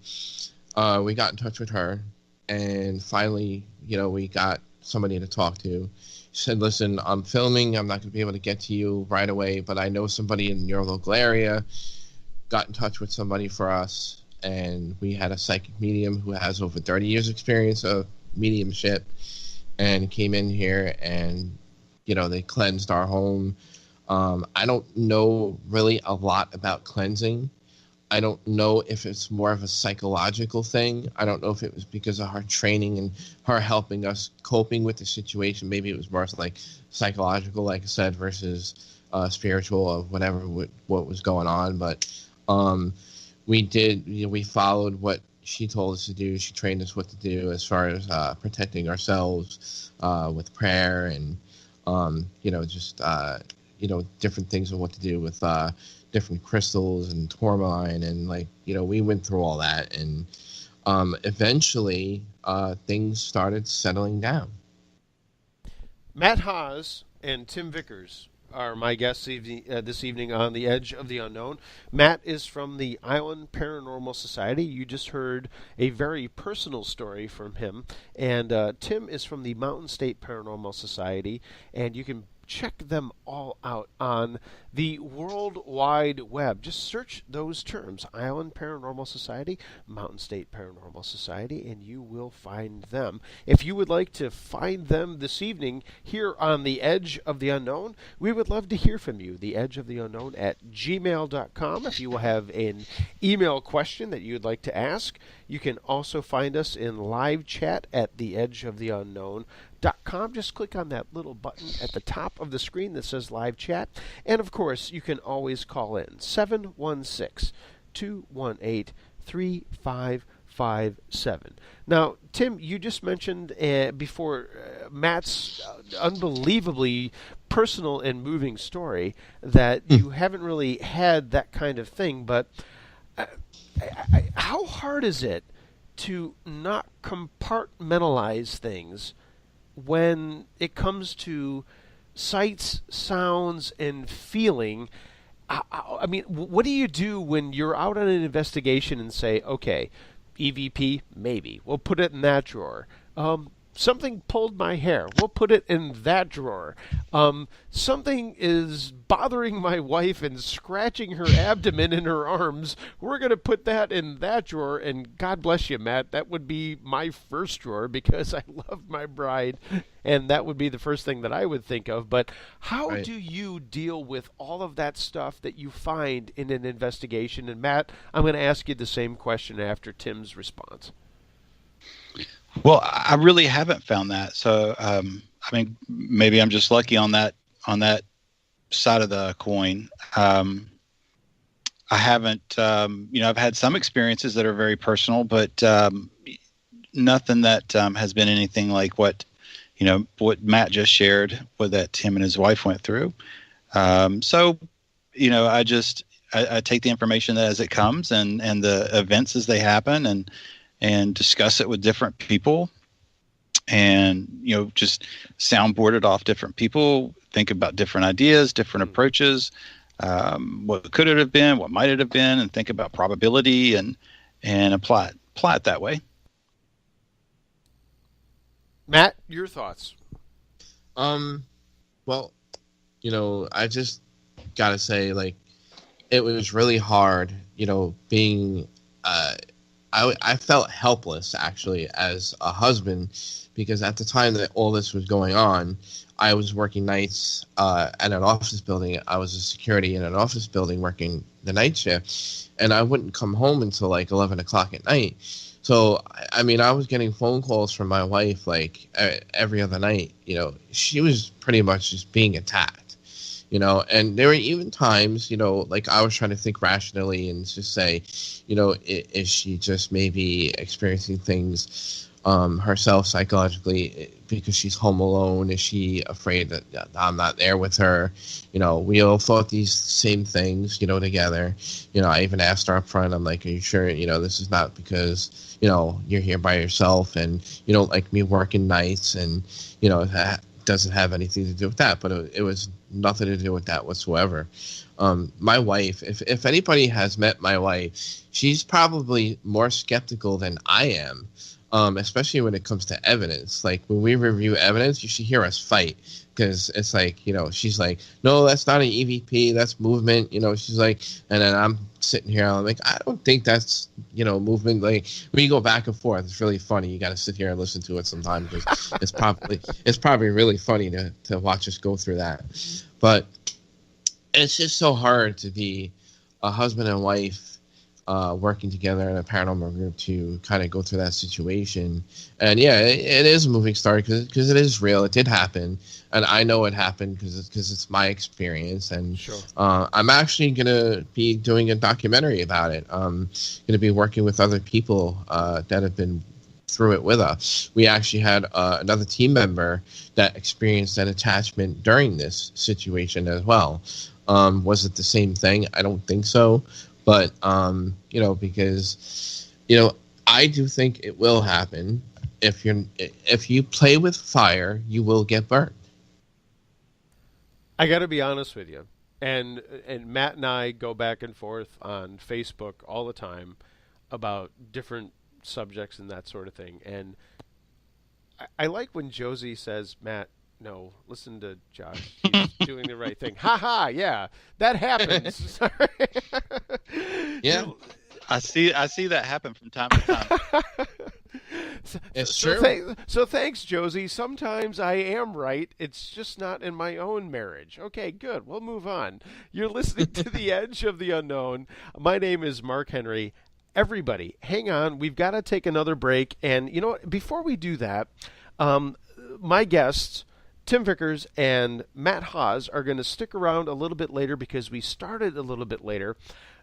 we got in touch with her, and finally, we got somebody to talk to. She said, listen, I'm filming. I'm not going to be able to get to you right away, but I know somebody in your local area. Got in touch with somebody for us, and we had a psychic medium who has over 30 years experience of mediumship, and came in here and, they cleansed our home. I don't know really a lot about cleansing. I don't know if it's more of a psychological thing. I don't know if it was because of her training and her helping us coping with the situation. Maybe it was more like psychological, like I said, versus spiritual of whatever what was going on. But we followed what she told us to do. She trained us what to do as far as protecting ourselves with prayer and, different things of what to do with different crystals and tourmaline. And we went through all that. And eventually things started settling down. Matt Haas and Tim Vickers are my guests this evening on The Edge of the Unknown. Matt is from the Island Paranormal Society. You just heard a very personal story from him. And Tim is from the Mountain State Paranormal Society. And you can check them all out on the World Wide Web. Just search those terms, Island Paranormal Society, Mountain State Paranormal Society, and you will find them. If you would like to find them this evening here on The Edge of the Unknown, we would love to hear from you. theedgeoftheunknown at gmail.com. If you will have an email question that you would like to ask, you can also find us in live chat at theedgeoftheunknown.com. Just click on that little button at the top of the screen that says live chat. And of course, you can always call in 716-218-3557. Now, Tim, you just mentioned before Matt's unbelievably personal and moving story that you haven't really had that kind of thing, but how hard is it to not compartmentalize things when it comes to sights, sounds, and feeling? I mean, what do you do when you're out on an investigation and say, okay, EVP, maybe. We'll put it in that drawer. Something pulled my hair. We'll put it in that drawer. Something is bothering my wife and scratching her abdomen and her arms. We're going to put that in that drawer. And God bless you, Matt. That would be my first drawer because I love my bride. And that would be the first thing that I would think of. But how do you deal with all of that stuff that you find in an investigation? And Matt, I'm going to ask you the same question after Tim's response. Well, I really haven't found that. So, I mean, maybe I'm just lucky on that side of the coin. I haven't, I've had some experiences that are very personal, but nothing that has been anything like what Matt just shared, what that him and his wife went through. So, I take the information as it comes and the events as they happen and discuss it with different people and, just soundboard it off different people, think about different ideas, different approaches, what could it have been, what might it have been, and think about probability and apply it that way. Matt, your thoughts? Well, I just gotta say, it was really hard, being, I felt helpless, actually, as a husband, because at the time that all this was going on, I was working nights at an office building. I was a security in an office building working the night shift, and I wouldn't come home until 11 o'clock at night. So, I mean, I was getting phone calls from my wife every other night. She was pretty much just being attacked. And there were even times, I was trying to think rationally and just say, is she just maybe experiencing things herself psychologically because she's home alone? Is she afraid that I'm not there with her? We all thought these same things, together. I even asked her up front, I'm like, are you sure, this is not because, you're here by yourself and you don't like me working nights and, doesn't have anything to do with that, but it was nothing to do with that whatsoever. My wife, if anybody has met my wife, she's probably more skeptical than I am, especially when it comes to evidence. Like when we review evidence, you should hear us fight, because it's like, you know, she's like, no, that's not an EVP, that's movement. You know, she's like, and then I'm sitting here, I'm like, I don't think that's, you know, movement. Like when you go back and forth, it's really funny. You got to sit here and listen to it sometimes, because it's probably really funny to watch us go through that. But it's just so hard to be a husband and wife working together in a paranormal group to kind of go through that situation. And yeah, it is a moving story because it is real. It did happen, and I know it happened because it's my experience. And sure. I'm actually gonna be doing a documentary about it. I'm gonna be working with other people that have been through it with us. We actually had another team member that experienced an attachment during this situation as well. Was it the same thing? I don't think so. But, you know, because, you know, I do think it will happen. If you play with fire, you will get burned. I got to be honest with you. And Matt and I go back and forth on Facebook all the time about different subjects and that sort of thing. And I like when Josie says, Matt, no, listen to Josh. He's doing the right thing. Ha ha, yeah. That happens. Sorry. Yeah. I see that happen from time to time. It's true. So thanks, Josie. Sometimes I am right. It's just not in my own marriage. Okay, good. We'll move on. You're listening to The Edge of the Unknown. My name is Mark Henry. Everybody, hang on. We've got to take another break. And, you know what? Before we do that, my guests, Tim Vickers and Matt Haas, are going to stick around a little bit later because we started a little bit later.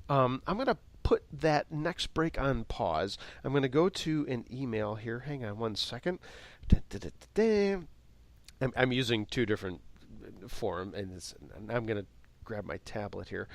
I'm going to put that next break on pause. I'm going to go to an email here. Hang on one second. I'm using two different forums, and I'm going to grab my tablet here.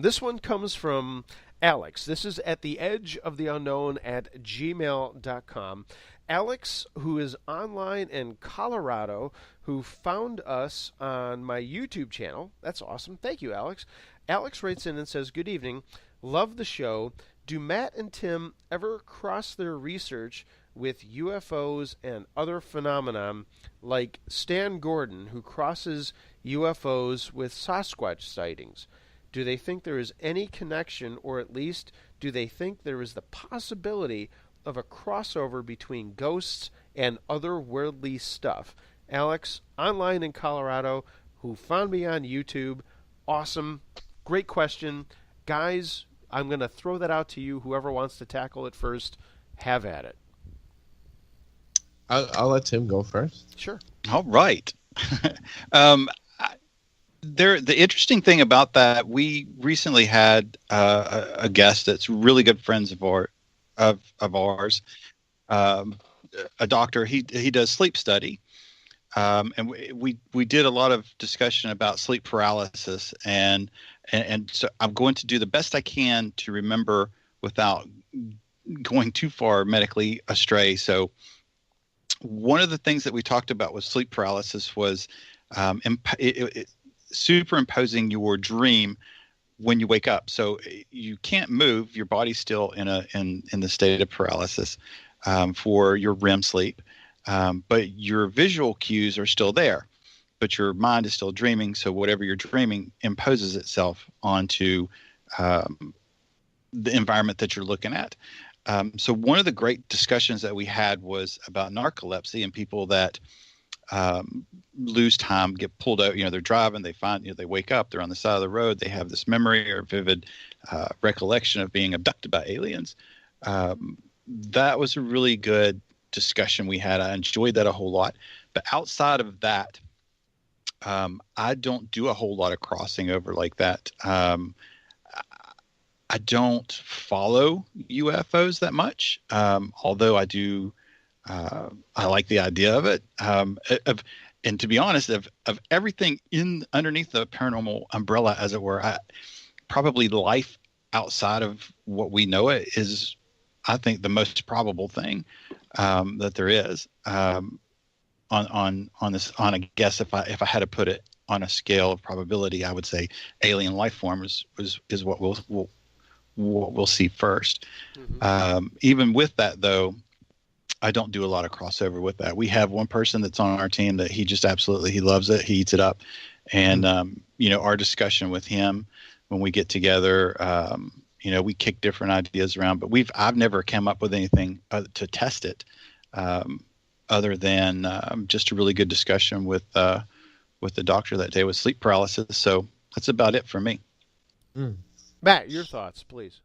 This one comes from Alex. This is at theedgeoftheunknown@gmail.com. Alex, who is online in Colorado, who found us on my YouTube channel. That's awesome. Thank you, Alex. Alex writes in and says, good evening. Love the show. Do Matt and Tim ever cross their research with UFOs and other phenomenon like Stan Gordon, who crosses UFOs with Sasquatch sightings? Do they think there is any connection, or at least do they think there is the possibility of a crossover between ghosts and otherworldly stuff? Alex, online in Colorado, who found me on YouTube. Awesome. Great question. Guys, I'm going to throw that out to you. Whoever wants to tackle it first, have at it. I'll let Tim go first. Sure. All right. The interesting thing about that, we recently had a guest that's really good friends of ours, a doctor. He does sleep study, and we did a lot of discussion about sleep paralysis, and so I'm going to do the best I can to remember without going too far medically astray. So one of the things that we talked about with sleep paralysis was superimposing your dream when you wake up. So you can't move, your body's still in the state of paralysis for your REM sleep, but your visual cues are still there, but your mind is still dreaming. So whatever you're dreaming imposes itself onto the environment that you're looking at. So one of the great discussions that we had was about narcolepsy and people that lose time, get pulled out. They're driving, they find, they wake up, they're on the side of the road, they have this memory or vivid recollection of being abducted by aliens. That was a really good discussion we had. I enjoyed that a whole lot. But outside of that, I don't do a whole lot of crossing over like that. I don't follow UFOs that much, although I do. I like the idea of it. And to be honest, of everything underneath the paranormal umbrella, as it were, probably life outside of what we know it is, I think, the most probable thing that there is. on this, on a guess, if I had to put it on a scale of probability, I would say alien life form is what we'll see first. Even with that, though, I don't do a lot of crossover with that. We have one person that's on our team that he just absolutely, he loves it. He eats it up. And, our discussion with him when we get together, we kick different ideas around, but I've never come up with anything to test it other than just a really good discussion with the doctor that day with sleep paralysis. So that's about it for me. Matt, your thoughts, please.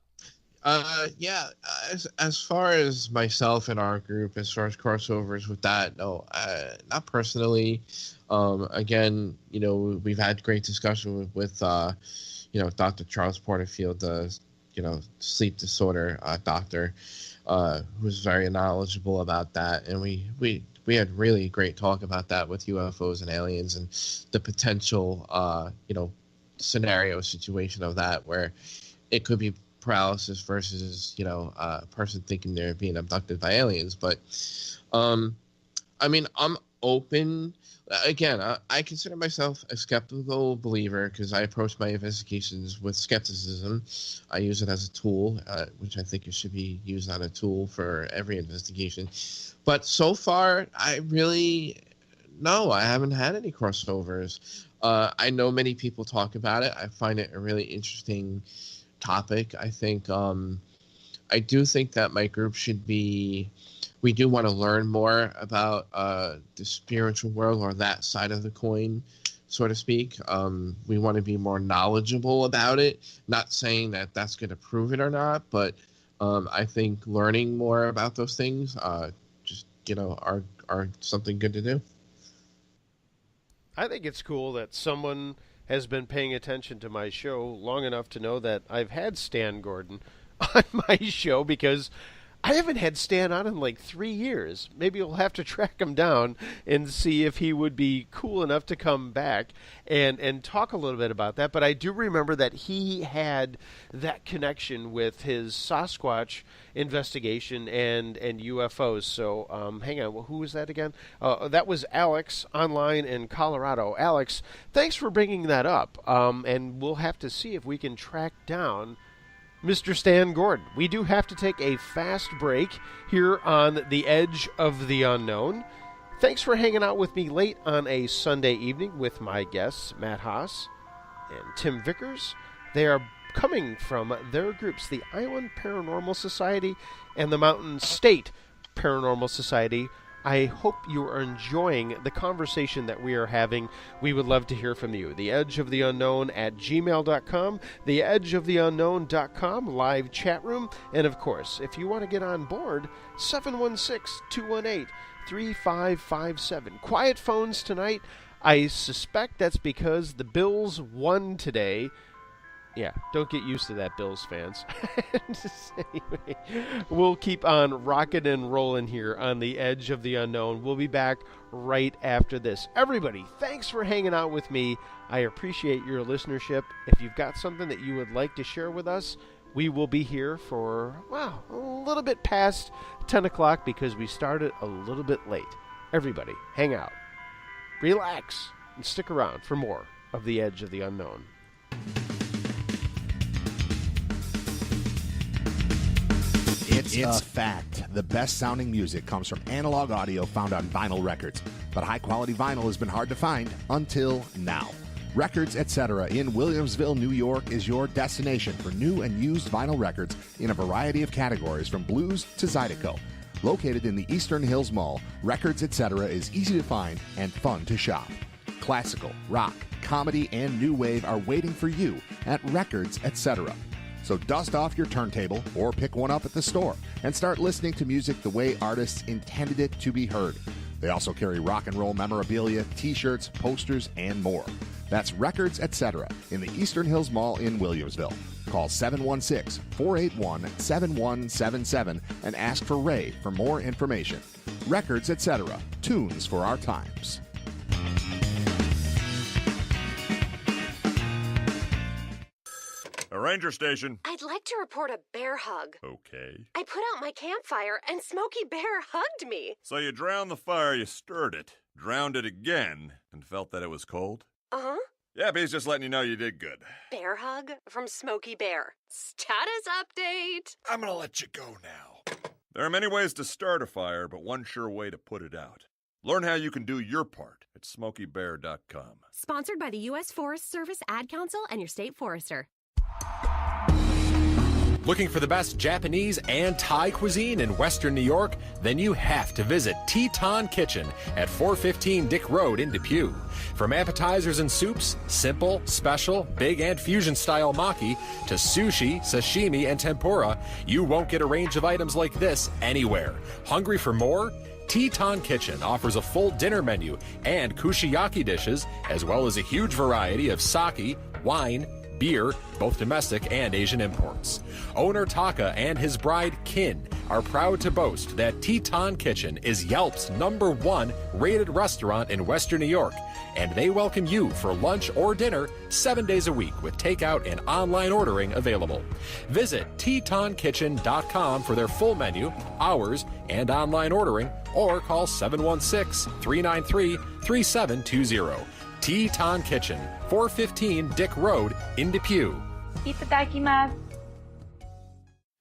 As far as myself and our group, as far as crossovers with that, no, not personally. Again, we've had great discussion with Dr. Charles Porterfield, the sleep disorder doctor, who's very knowledgeable about that, and we had really great talk about that with UFOs and aliens and the potential scenario situation of that, where it could be paralysis versus a person thinking they're being abducted by aliens. But I'm open. Again, I consider myself a skeptical believer because I approach my investigations with skepticism. I use it as a tool, which I think it should be used on a tool for every investigation. But so far, I haven't had any crossovers. I know many people talk about it. I find it a really interesting topic. I think I do think that my group we do want to learn more about the spiritual world, or that side of the coin, so to speak. We want to be more knowledgeable about it. Not saying that that's going to prove it or not, but I think learning more about those things are something good to do. I think it's cool that someone has been paying attention to my show long enough to know that I've had Stan Gordon on my show, because I haven't had Stan on in like 3 years. Maybe we'll have to track him down and see if he would be cool enough to come back and talk a little bit about that. But I do remember that he had that connection with his Sasquatch investigation and UFOs. So hang on, well, who was that again? That was Alex online in Colorado. Alex, thanks for bringing that up. And we'll have to see if we can track down Mr. Stan Gordon. We do have to take a fast break here on The Edge of the Unknown. Thanks for hanging out with me late on a Sunday evening with my guests, Matt Haas and Tim Vickers. They are coming from their groups, the Island Paranormal Society and the Mountain State Paranormal Society. I hope you are enjoying the conversation that we are having. We would love to hear from you. theedgeoftheunknown@gmail.com, theedgeoftheunknown.com, live chat room. And, of course, if you want to get on board, 716-218-3557. Quiet phones tonight. I suspect that's because the Bills won today. Yeah, don't get used to that, Bills fans. Anyway, we'll keep on rocking and rolling here on The Edge of the Unknown. We'll be back right after this. Everybody, thanks for hanging out with me. I appreciate your listenership. If you've got something that you would like to share with us, we will be here for, a little bit past 10 o'clock because we started a little bit late. Everybody, hang out, relax, and stick around for more of The Edge of the Unknown. It's a fact. The best sounding music comes from analog audio found on vinyl records. But high quality vinyl has been hard to find until now. Records Etc. in Williamsville, New York is your destination for new and used vinyl records in a variety of categories from blues to Zydeco. Located in the Eastern Hills Mall, Records Etc. is easy to find and fun to shop. Classical, rock, comedy, and new wave are waiting for you at Records Etc. So dust off your turntable or pick one up at the store and start listening to music the way artists intended it to be heard. They also carry rock and roll memorabilia, t-shirts, posters, and more. That's Records Etc. in the Eastern Hills Mall in Williamsville. Call 716-481-7177 and ask for Ray for more information. Records Etc. Tunes for our times. A ranger station. I'd like to report a bear hug. Okay. I put out my campfire and Smokey Bear hugged me. So you drowned the fire, you stirred it. drowned it again, and felt that it was cold? Uh-huh. Yep, he's just letting you know you did good. Bear hug from Smokey Bear. Status update. I'm gonna let you go now. There are many ways to start a fire, but one sure way to put it out. Learn how you can do your part at SmokeyBear.com. Sponsored by the U.S. Forest Service Ad Council and your state forester. Looking for the best Japanese and Thai cuisine in Western New York? Then you have to visit Teton Kitchen at 415 Dick Road in Depew. From appetizers and soups, simple, special, big, and fusion-style maki, to sushi, sashimi, and tempura, you won't get a range of items like this anywhere. Hungry for more? Teton Kitchen offers a full dinner menu and kushiyaki dishes, as well as a huge variety of sake, wine, beer, both domestic and Asian imports. Owner Taka and his bride Kin are proud to boast that Teton Kitchen is Yelp's #1 rated restaurant in Western New York, and they welcome you for lunch or dinner 7 days a week with takeout and online ordering available. Visit TetonKitchen.com for their full menu, hours, and online ordering, or call 716-393-3720. Teton Kitchen, 415 Dick Road in Depew. Itadakimasu.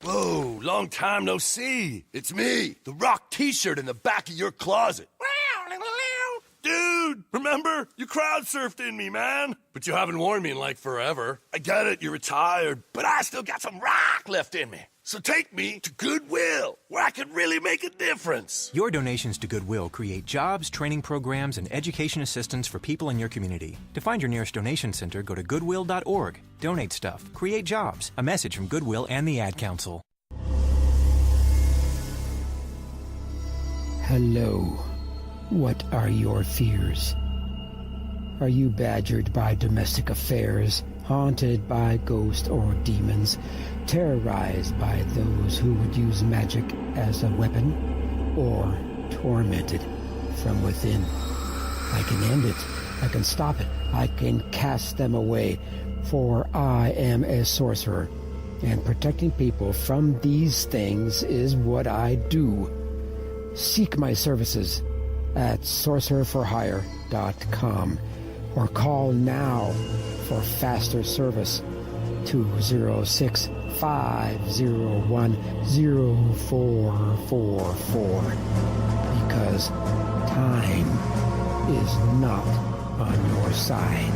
Whoa, long time no see. It's me, the Rock t-shirt in the back of your closet. Dude, remember? You crowd surfed in me, man. But you haven't worn me in like forever. I get it, you're retired, but I still got some rock left in me. So take me to Goodwill, where I can really make a difference. Your donations to Goodwill create jobs, training programs, and education assistance for people in your community. To find your nearest donation center, go to goodwill.org. Donate stuff. Create jobs. A message from Goodwill and the Ad Council. Hello. What are your fears? Are you badgered by domestic affairs, haunted by ghosts or demons, terrorized by those who would use magic as a weapon, or tormented from within? I can end it. I can stop it. I can cast them away, for I am a sorcerer, and protecting people from these things is what I do. Seek my services at sorcererforhire.com or call now for faster service 206-501-0444, because time is not on your side.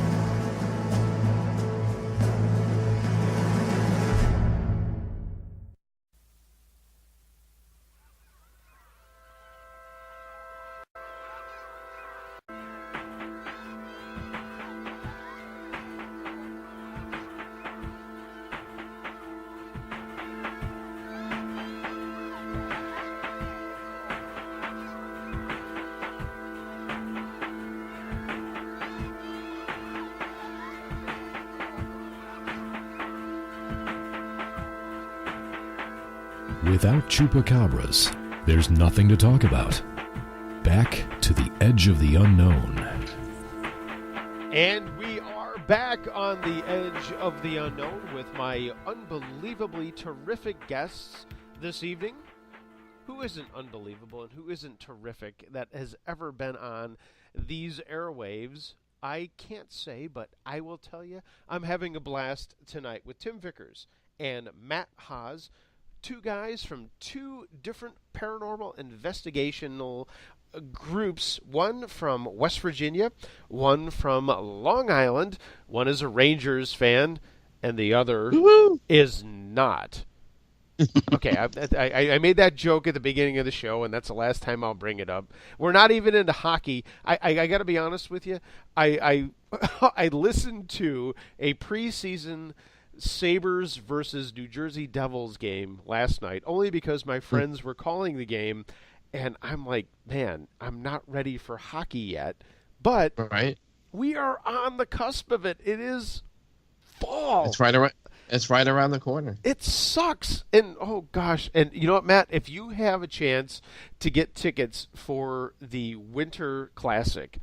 Without chupacabras, there's nothing to talk about. Back to the edge of the unknown. And we are back on the edge of the unknown with my unbelievably terrific guests this evening. Who isn't unbelievable and who isn't terrific that has ever been on these airwaves? I can't say, but I will tell you, I'm having a blast tonight with Tim Vickers and Matt Haas. Two guys from two different paranormal investigational groups, one from West Virginia, one from Long Island. One is a Rangers fan, and the other is not. Okay, I made that joke at the beginning of the show, and that's the last time I'll bring it up. We're not even into hockey. I got to be honest with you. I listened to a preseason Sabres versus New Jersey Devils game last night, only because my friends were calling the game, and I'm like, man, I'm not ready for hockey yet. But we are on the cusp of it. It is fall. It's right around the corner. It sucks. And, oh, gosh. And you know what, Matt? If you have a chance to get tickets for the Winter Classic,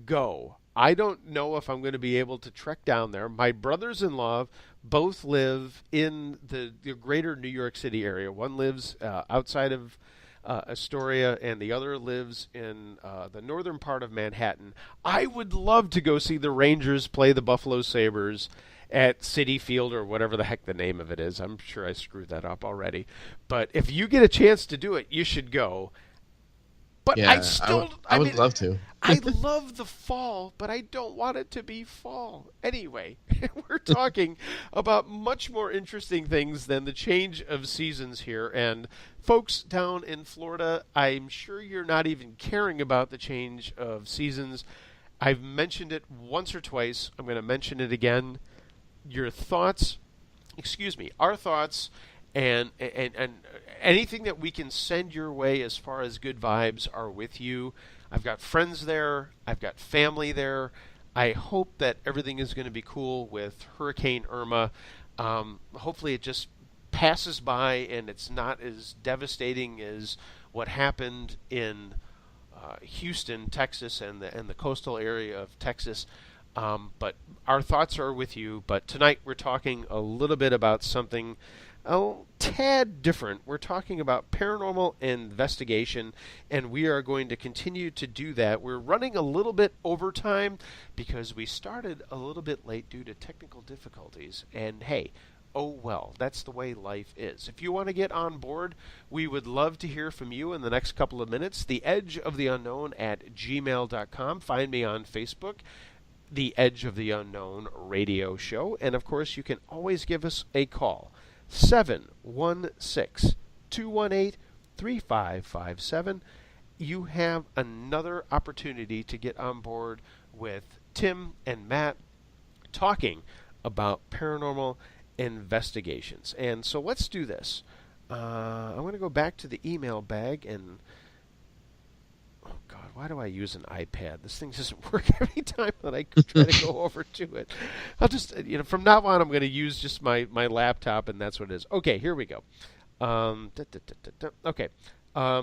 go. I don't know if I'm going to be able to trek down there. My brothers-in-law both live in the greater New York City area. One lives outside of Astoria, and the other lives in the northern part of Manhattan. I would love to go see the Rangers play the Buffalo Sabres at Citi Field or whatever the heck the name of it is. I'm sure I screwed that up already. But if you get a chance to do it, you should go. But yeah, I would love to. I love the fall, but I don't want it to be fall. Anyway, we're talking about much more interesting things than the change of seasons here. And folks down in Florida, I'm sure you're not even caring about the change of seasons. I've mentioned it once or twice. I'm going to mention it again. Your thoughts, our thoughts, and anything that we can send your way as far as good vibes are with you. I've got friends there. I've got family there. I hope that everything is going to be cool with Hurricane Irma. Hopefully it just passes by and it's not as devastating as what happened in Houston, Texas, and the coastal area of Texas. But our thoughts are with you. But tonight we're talking a little bit about something a tad different. We're talking about paranormal investigation, and we are going to continue to do that. We're running a little bit over time because we started a little bit late due to technical difficulties. And hey, oh well, that's the way life is. If you want to get on board, we would love to hear from you in the next couple of minutes. theedgeoftheunknown@gmail.com. Find me on Facebook, The Edge of the Unknown Radio Show. And of course, you can always give us a call. 716-218-3557. You have another opportunity to get on board with Tim and Matt talking about paranormal investigations. And so let's do this. I'm going to go back to the email bag and... Oh, God, why do I use an iPad? This thing doesn't work every time that I try to go over to it. I'll just, from now on, I'm going to use just my laptop, and that's what it is. Okay, here we go. Okay.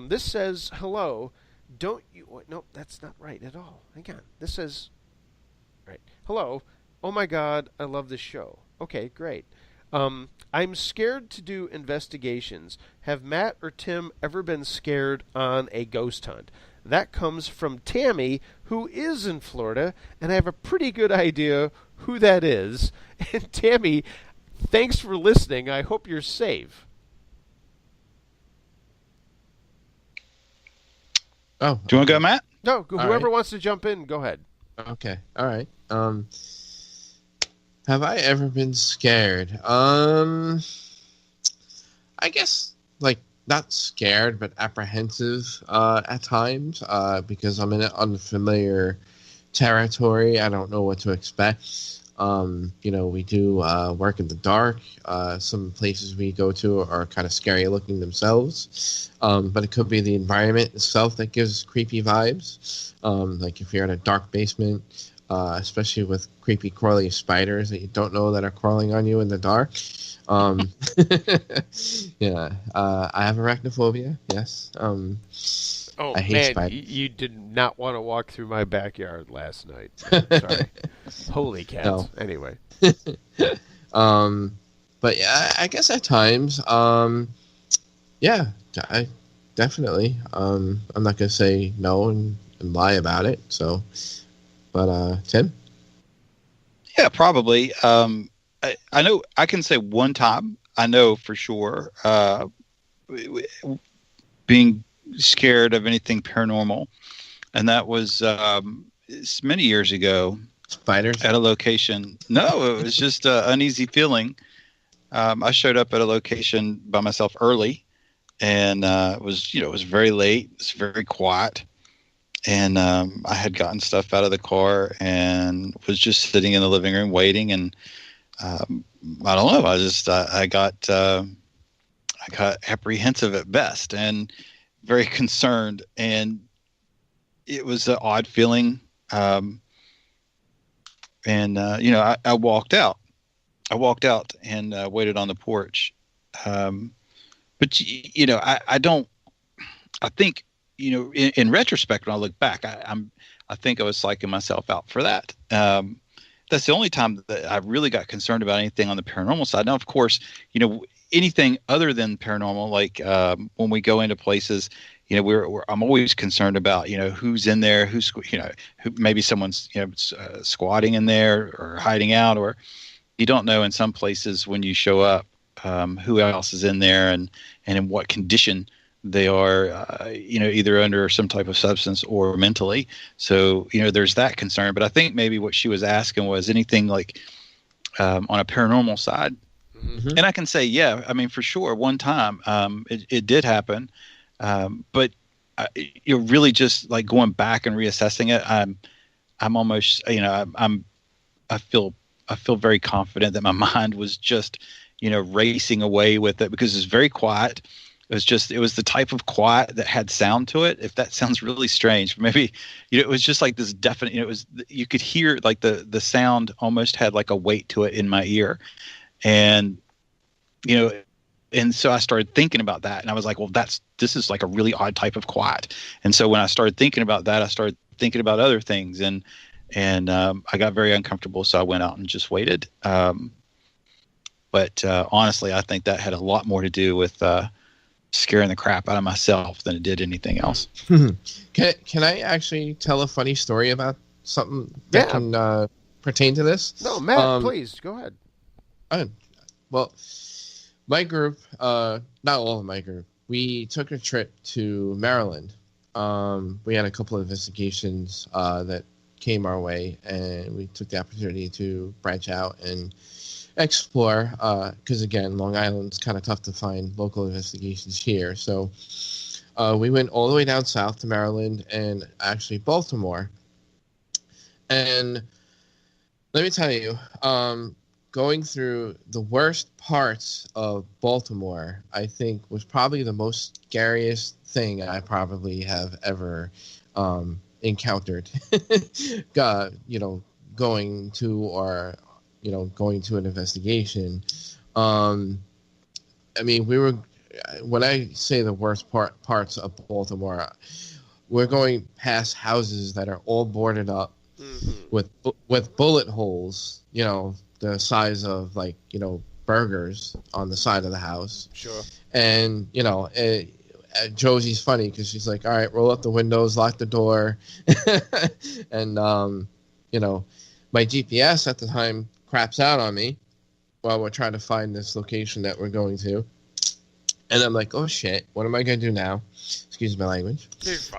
This says, hello, don't you... No, that's not right at all. Hang on. This says... Right. Hello. Oh, my God, I love this show. Okay, great. I'm scared to do investigations. Have Matt or Tim ever been scared on a ghost hunt? That comes from Tammy, who is in Florida, and I have a pretty good idea who that is. And Tammy, thanks for listening. I hope you're safe. Oh, do you want to go, Matt? No, whoever wants to jump in, go ahead. Okay, all right. Have I ever been scared? I guess, not scared, but apprehensive at times because I'm in an unfamiliar territory. I don't know what to expect. We do work in the dark. Some places we go to are kind of scary looking themselves, but it could be the environment itself that gives creepy vibes. Like if you're in a dark basement, especially with creepy crawly spiders that you don't know that are crawling on you in the dark. Yeah, I have arachnophobia. Yes. I hate spiders. You did not want to walk through my backyard last night. Sorry. Holy cats. No. Anyway. But yeah, I guess at times, yeah, I definitely. I'm not gonna say no and lie about it. So, but Tim. Yeah, probably. I know I can say one time I know for sure being scared of anything paranormal, and that was many years ago. Spiders at a location. No, it was just an uneasy feeling. I showed up at a location by myself early, and it was very late. It's very quiet, and I had gotten stuff out of the car and was just sitting in the living room waiting. And I don't know. I got apprehensive at best and very concerned, and it was an odd feeling. I walked out. I walked out and waited on the porch. But I don't. I think in retrospect, when I look back, I think I was psyching myself out for that. That's the only time that I really got concerned about anything on the paranormal side. Now, of course, anything other than paranormal, like when we go into places, you know, I'm always concerned about, you know, who's in there, who maybe someone's, you know, squatting in there or hiding out, or you don't know in some places when you show up who else is in there and in what condition they are, you know, either under some type of substance or mentally. So, you know, there's that concern. But I think maybe what she was asking was anything like on a paranormal side. Mm-hmm. And I can say, yeah, I mean, for sure, one time it did happen. But you're really just like going back and reassessing it. I'm almost, you know, I feel very confident that my mind was just, you know, racing away with it because it's very quiet. It was the type of quiet that had sound to it. If that sounds really strange, maybe, you know, it was just like this definite, you know, you could hear like the sound almost had like a weight to it in my ear. And, you know, and so I started thinking about that, and I was like, well, this is like a really odd type of quiet. And so when I started thinking about that, I started thinking about other things, and I got very uncomfortable. So I went out and just waited. But honestly, I think that had a lot more to do with scaring the crap out of myself than it did anything else. Can I actually tell a funny story about something that can pertain to this? No, Matt, please go ahead. Well, my group, not all of my group, we took a trip to Maryland. We had a couple of investigations that came our way, and we took the opportunity to branch out and explore, because again, Long Island's kind of tough to find local investigations here. So we went all the way down south to Maryland and actually Baltimore. And let me tell you, going through the worst parts of Baltimore, I think was probably the most scariest thing I probably have ever encountered. You know, going to an investigation. I mean, when I say the worst parts of Baltimore, we're going past houses that are all boarded up with bullet holes, you know, the size of like, you know, burgers on the side of the house. Sure. And, you know, Josie's funny because she's like, all right, roll up the windows, lock the door. And, you know, my GPS at the time craps out on me while we're trying to find this location that we're going to. And I'm like, oh shit, what am I going to do now? Excuse my language. Please.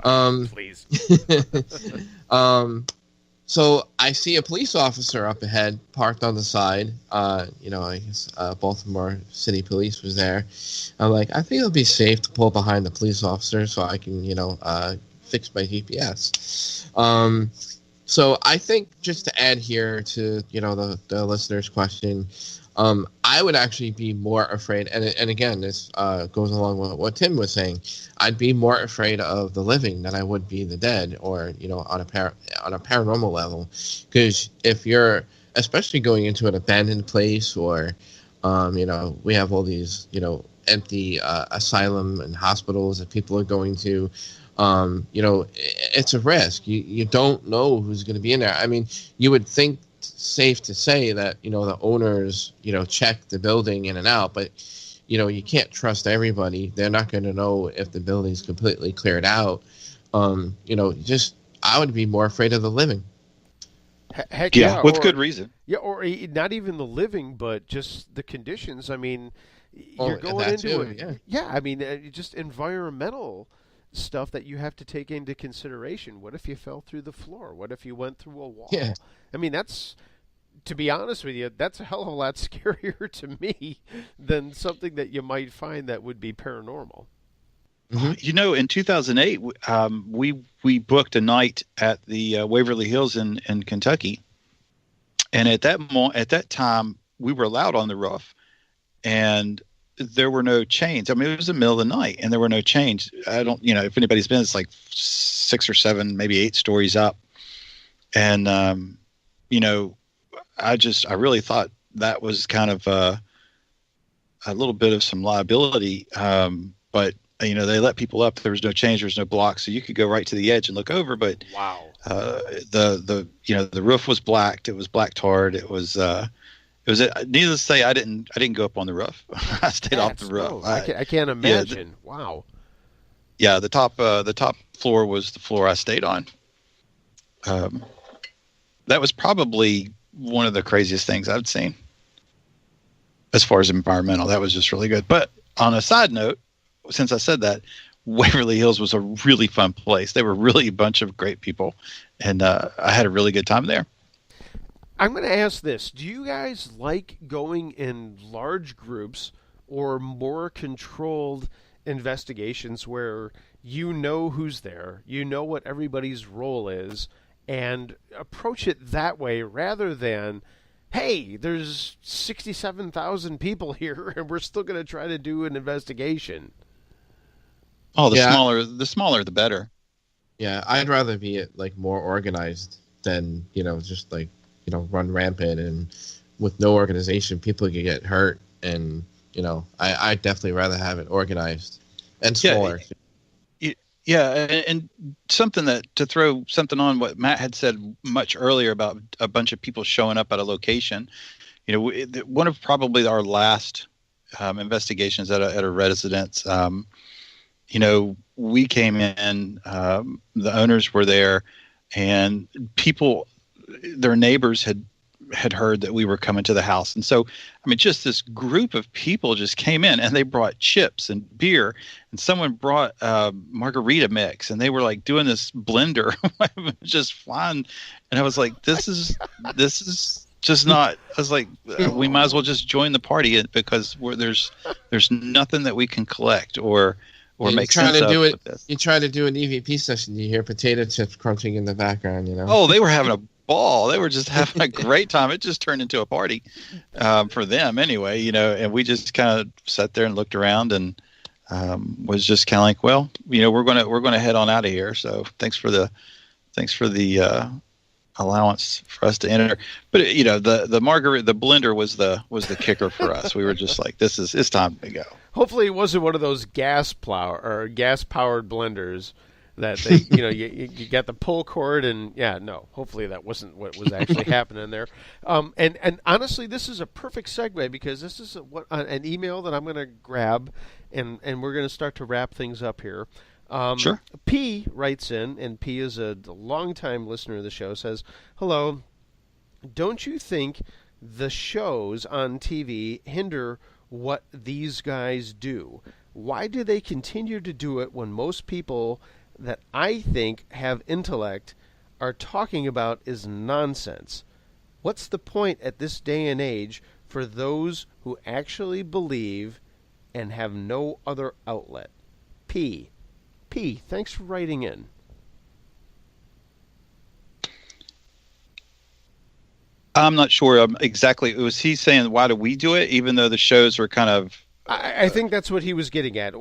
So I see a police officer up ahead, parked on the side. You know, I guess Baltimore City Police was there. I'm like, I think it'll be safe to pull behind the police officer so I can, you know, fix my GPS. So I think just to add here to, you know, the listener's question, I would actually be more afraid, and again, this goes along with what Tim was saying. I'd be more afraid of the living than I would be the dead, or, you know, on a paranormal level, because if you're especially going into an abandoned place, or you know, we have all these, you know, empty asylum and hospitals that people are going to. You know, it's a risk. You don't know who's going to be in there. I mean, you would think safe to say that, you know, the owners, you know, check the building in and out, but, you know, you can't trust everybody. They're not going to know if the building's completely cleared out. You know, just, I would be more afraid of the living. Heck yeah, with good reason. Yeah, or not even the living, but just the conditions. I mean, you're going into it. Yeah, I mean, just environmental stuff that you have to take into consideration. What if you fell through the floor? What if you went through a wall? Yeah. I mean, that's, to be honest with you, that's a hell of a lot scarier to me than something that you might find that would be paranormal. Mm-hmm. You know, in 2008, we booked a night at the Waverly Hills in Kentucky, and at that time we were allowed on the roof, and there were no chains. I mean, it was the middle of the night, and there were no chains. I don't, you know, if anybody's been, it's like 6 or 7, maybe 8 stories up, and you know, I really thought that was kind of a little bit of some liability, but. You know, they let people up. There was no change. There was no block, so you could go right to the edge and look over. But wow, the roof was blacked. It was black tarred. It was Needless to say, I didn't go up on the roof. I stayed off the roof. I can't imagine. Wow. Yeah, the top floor was the floor I stayed on. That was probably one of the craziest things I've seen as far as environmental. That was just really good. But on a side note, since I said that, Waverly Hills was a really fun place. They were really a bunch of great people, and I had a really good time there. I'm going to ask this. Do you guys like going in large groups or more controlled investigations where you know who's there, you know what everybody's role is, and approach it that way rather than, hey, there's 67,000 people here and we're still going to try to do an investigation? Oh, the smaller the better. Yeah, I'd rather be more organized than, just run rampant, and with no organization, people could get hurt, and I'd definitely rather have it organized and smaller. Yeah, and something to throw something on what Matt had said much earlier about a bunch of people showing up at a location. One of probably our last investigations at a residence. We came in, the owners were there, and people, their neighbors had heard that we were coming to the house. And so, just this group of people just came in, and they brought chips and beer, and someone brought margarita mix, and they were doing this blender just flying. And I was like, this is just not, I was like, we might as well just join the party because there's nothing that we can collect or make sense of with this. You try to do an EVP session, you hear potato chips crunching in the background, Oh, they were having a ball. They were just having a great time. It just turned into a party for them anyway, and we just kind of sat there and looked around and was just kind of like, well, we're going to head on out of here. So thanks for the allowance for us to enter. But the margarita, the blender was the kicker for us. We were just like, it's time to go. Hopefully it wasn't one of those gas powered blenders that they, you got the pull cord, and hopefully that wasn't what was actually happening there. And honestly, this is a perfect segue because this is an email that I'm going to grab, and we're going to start to wrap things up here. Sure. P writes in, and P is a longtime listener of the show, says, hello, don't you think the shows on TV hinder what these guys do? Why do they continue to do it when most people that I think have intellect are talking about is nonsense? What's the point at this day and age for those who actually believe and have no other outlet? P, thanks for writing in. I'm not sure exactly. Was he saying, why do we do it, even though the shows are kind of... I think that's what he was getting at.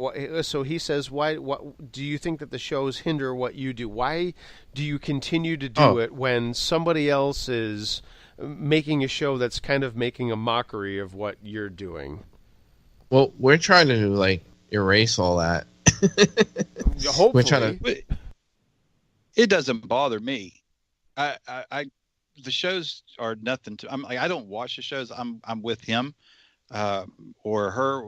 So he says, what do you think that the shows hinder what you do? Why do you continue to do it when somebody else is making a show that's kind of making a mockery of what you're doing? Well, we're trying to erase all that. Hopefully. We're trying to... It doesn't bother me. The shows are nothing to. I don't watch the shows. I'm with him or her.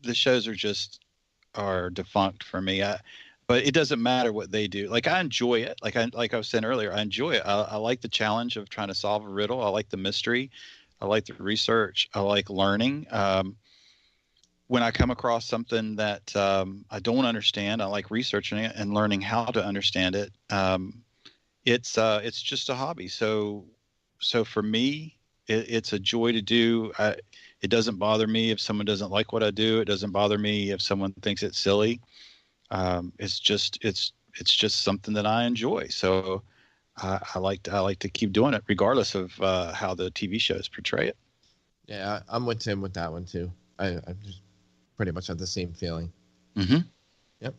The shows are defunct for me. But it doesn't matter what they do. I enjoy it. Like I was saying earlier, I enjoy it. I like the challenge of trying to solve a riddle. I like the mystery. I like the research. I like learning. When I come across something that I don't understand, I like researching it and learning how to understand it. It's just a hobby. So for me, it's a joy to do. It doesn't bother me if someone doesn't like what I do. It doesn't bother me if someone thinks it's silly. It's just something that I enjoy. So I like to keep doing it regardless of how the TV shows portray it. Yeah, I'm with Tim with that one too. I just pretty much have the same feeling. Mm-hmm. Yep.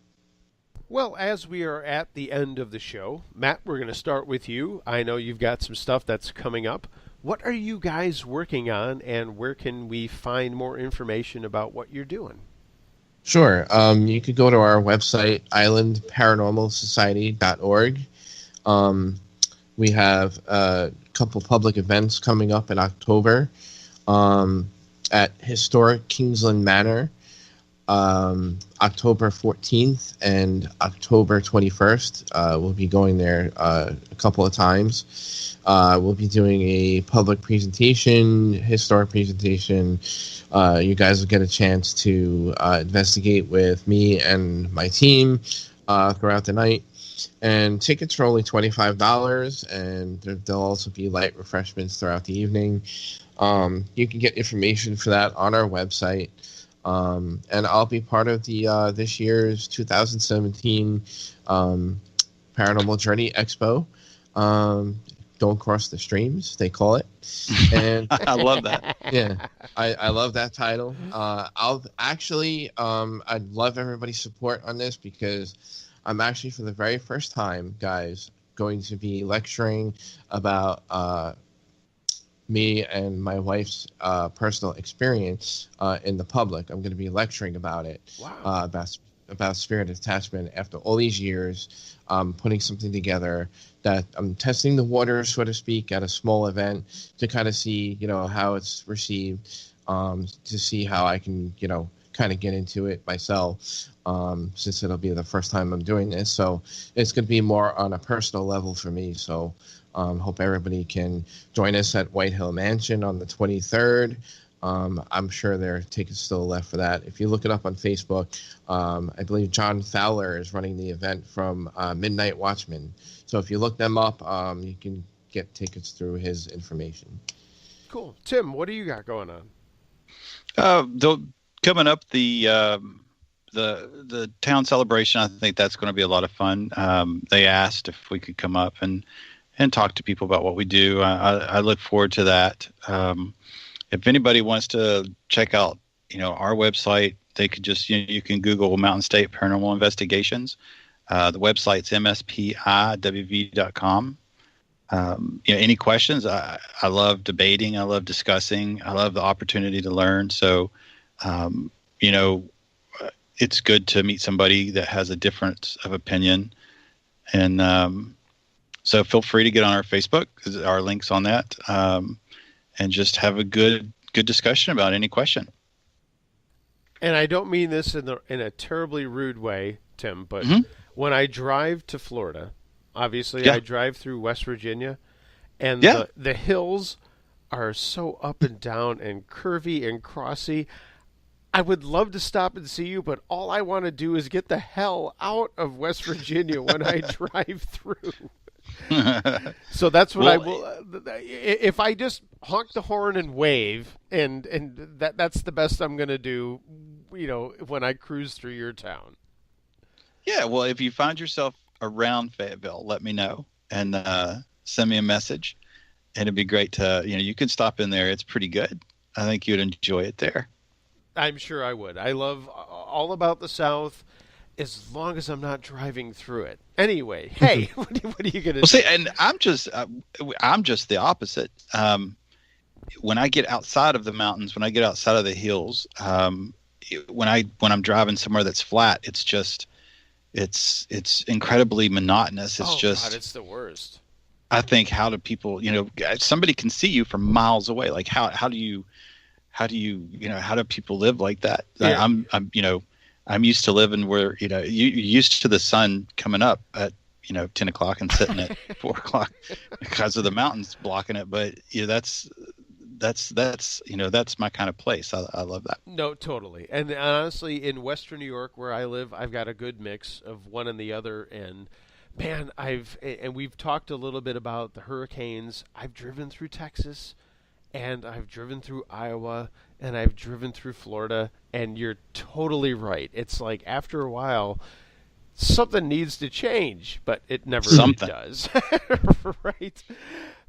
Well, as we are at the end of the show, Matt, we're going to start with you. I know you've got some stuff that's coming up. What are you guys working on, and where can we find more information about what you're doing? Sure. You could go to our website, islandparanormalsociety.org. We have a couple public events coming up in October at historic Kingsland Manor, October 14th and October 21st. We'll be going there a couple of times. We'll be doing a public presentation, historic presentation. You guys will get a chance to investigate with me and my team throughout the night. And tickets are only $25, and there'll also be light refreshments throughout the evening. You can get information for that on our website. And I'll be part of the this year's 2017 Paranormal Journey Expo. Don't cross the streams, they call it. And I love that. Yeah, I love that title. I'll actually, I'd love everybody's support on this, because I'm actually, for the very first time, guys, going to be lecturing about me and my wife's personal experience in the public. I'm going to be lecturing about it. Wow. About spirit attachment after all these years, putting something together that I'm testing the water, so to speak, at a small event to kind of see, how it's received, to see how I can, kind of get into it myself, since it'll be the first time I'm doing this. So it's going to be more on a personal level for me. So hope everybody can join us at White Hill Mansion on the 23rd. I'm sure there are tickets still left for that. If you look it up on Facebook, I believe John Fowler is running the event from Midnight Watchman. So if you look them up, you can get tickets through his information. Cool. Tim, what do you got going on? Coming up, the town celebration, I think that's going to be a lot of fun. They asked if we could come up and talk to people about what we do. I look forward to that. If anybody wants to check out, our website, they could just, you can Google Mountain State Paranormal Investigations. The website's mspiwv.com. Any questions? I love debating. I love discussing. I love the opportunity to learn. So, it's good to meet somebody that has a difference of opinion. And so feel free to get on our Facebook, because our link's on that, and just have a good discussion about any question. And I don't mean this in a terribly rude way, Tim, but when I drive to Florida, obviously I drive through West Virginia, and the hills are so up and down and curvy and crossy. I would love to stop and see you, but all I want to do is get the hell out of West Virginia when I drive through. So that's what I will. If I just honk the horn and wave, and that's the best I'm going to do, when I cruise through your town. Yeah, well, if you find yourself around Fayetteville, let me know and send me a message. And it'd be great to, you can stop in there. It's pretty good. I think you'd enjoy it there. I'm sure I would. I love all about the South, as long as I'm not driving through it. Anyway, hey, what are you going to do? See, and I'm just the opposite. When I get outside of the mountains, when I get outside of the hills, when I'm driving somewhere that's flat, it's incredibly monotonous. It's God, it's the worst. I think, how do people, somebody can see you from miles away. Like how do people live like that? Yeah. I'm used to living where, you're used to the sun coming up at, 10 o'clock and setting at 4 o'clock because of the mountains blocking it. But that's my kind of place. I love that. No, totally. And honestly, in Western New York where I live, I've got a good mix of one and the other. And man, we've talked a little bit about the hurricanes. I've driven through Texas, and I've driven through Iowa, and I've driven through Florida, and you're totally right. It's like, after a while, something needs to change, but it never really does. Right?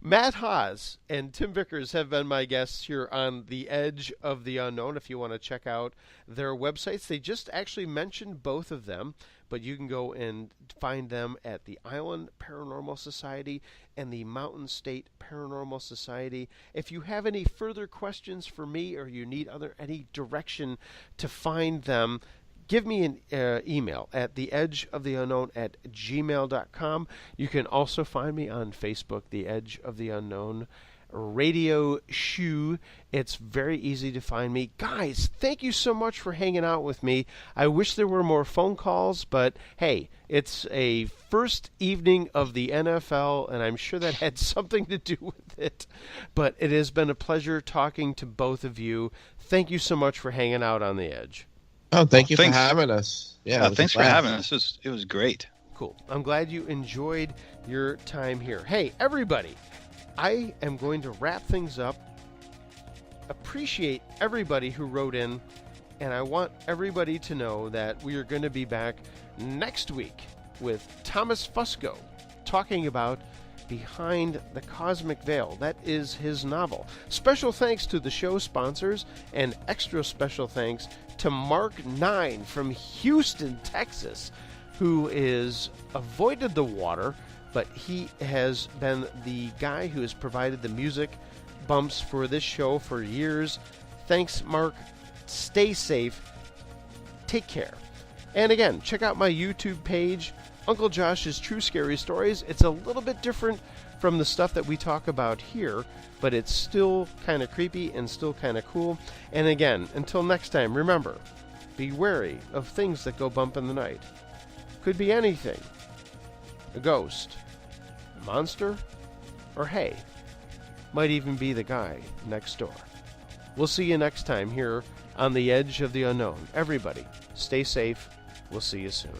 Matt Haas and Tim Vickers have been my guests here on The Edge of the Unknown. If you want to check out their websites, they just actually mentioned both of them, but you can go and find them at the Island Paranormal Society and the Mountain State Paranormal Society. If you have any further questions for me, or you need any direction to find them, give me an email at theedgeoftheunknown@gmail.com. You can also find me on Facebook, The Edge of the Unknown Radio Show. It's very easy to find me. Guys, thank you so much for hanging out with me. I wish there were more phone calls, but hey, it's a first evening of the NFL, and I'm sure that had something to do with it. But it has been a pleasure talking to both of you. Thank you so much for hanging out on the Edge. Oh, thank you for having us. Yeah, thanks for having us. It was great. Cool. I'm glad you enjoyed your time here. Hey, everybody, I am going to wrap things up. Appreciate everybody who wrote in, and I want everybody to know that we are going to be back next week with Thomas Fusco talking about Behind the Cosmic Veil. That is his novel. Special thanks to the show sponsors, and extra special thanks to Mark 9 from Houston, Texas, who is avoided the water, but he has been the guy who has provided the music bumps for this show for years. Thanks, Mark. Stay safe. Take care. And again, check out my YouTube page, Uncle Josh's True Scary Stories. It's a little bit different from the stuff that we talk about here, but it's still kind of creepy and still kind of cool. And again, until next time, remember, be wary of things that go bump in the night. Could be anything. A ghost, a monster, or hey, might even be the guy next door. We'll see you next time here on The Edge of the Unknown. Everybody, stay safe. We'll see you soon.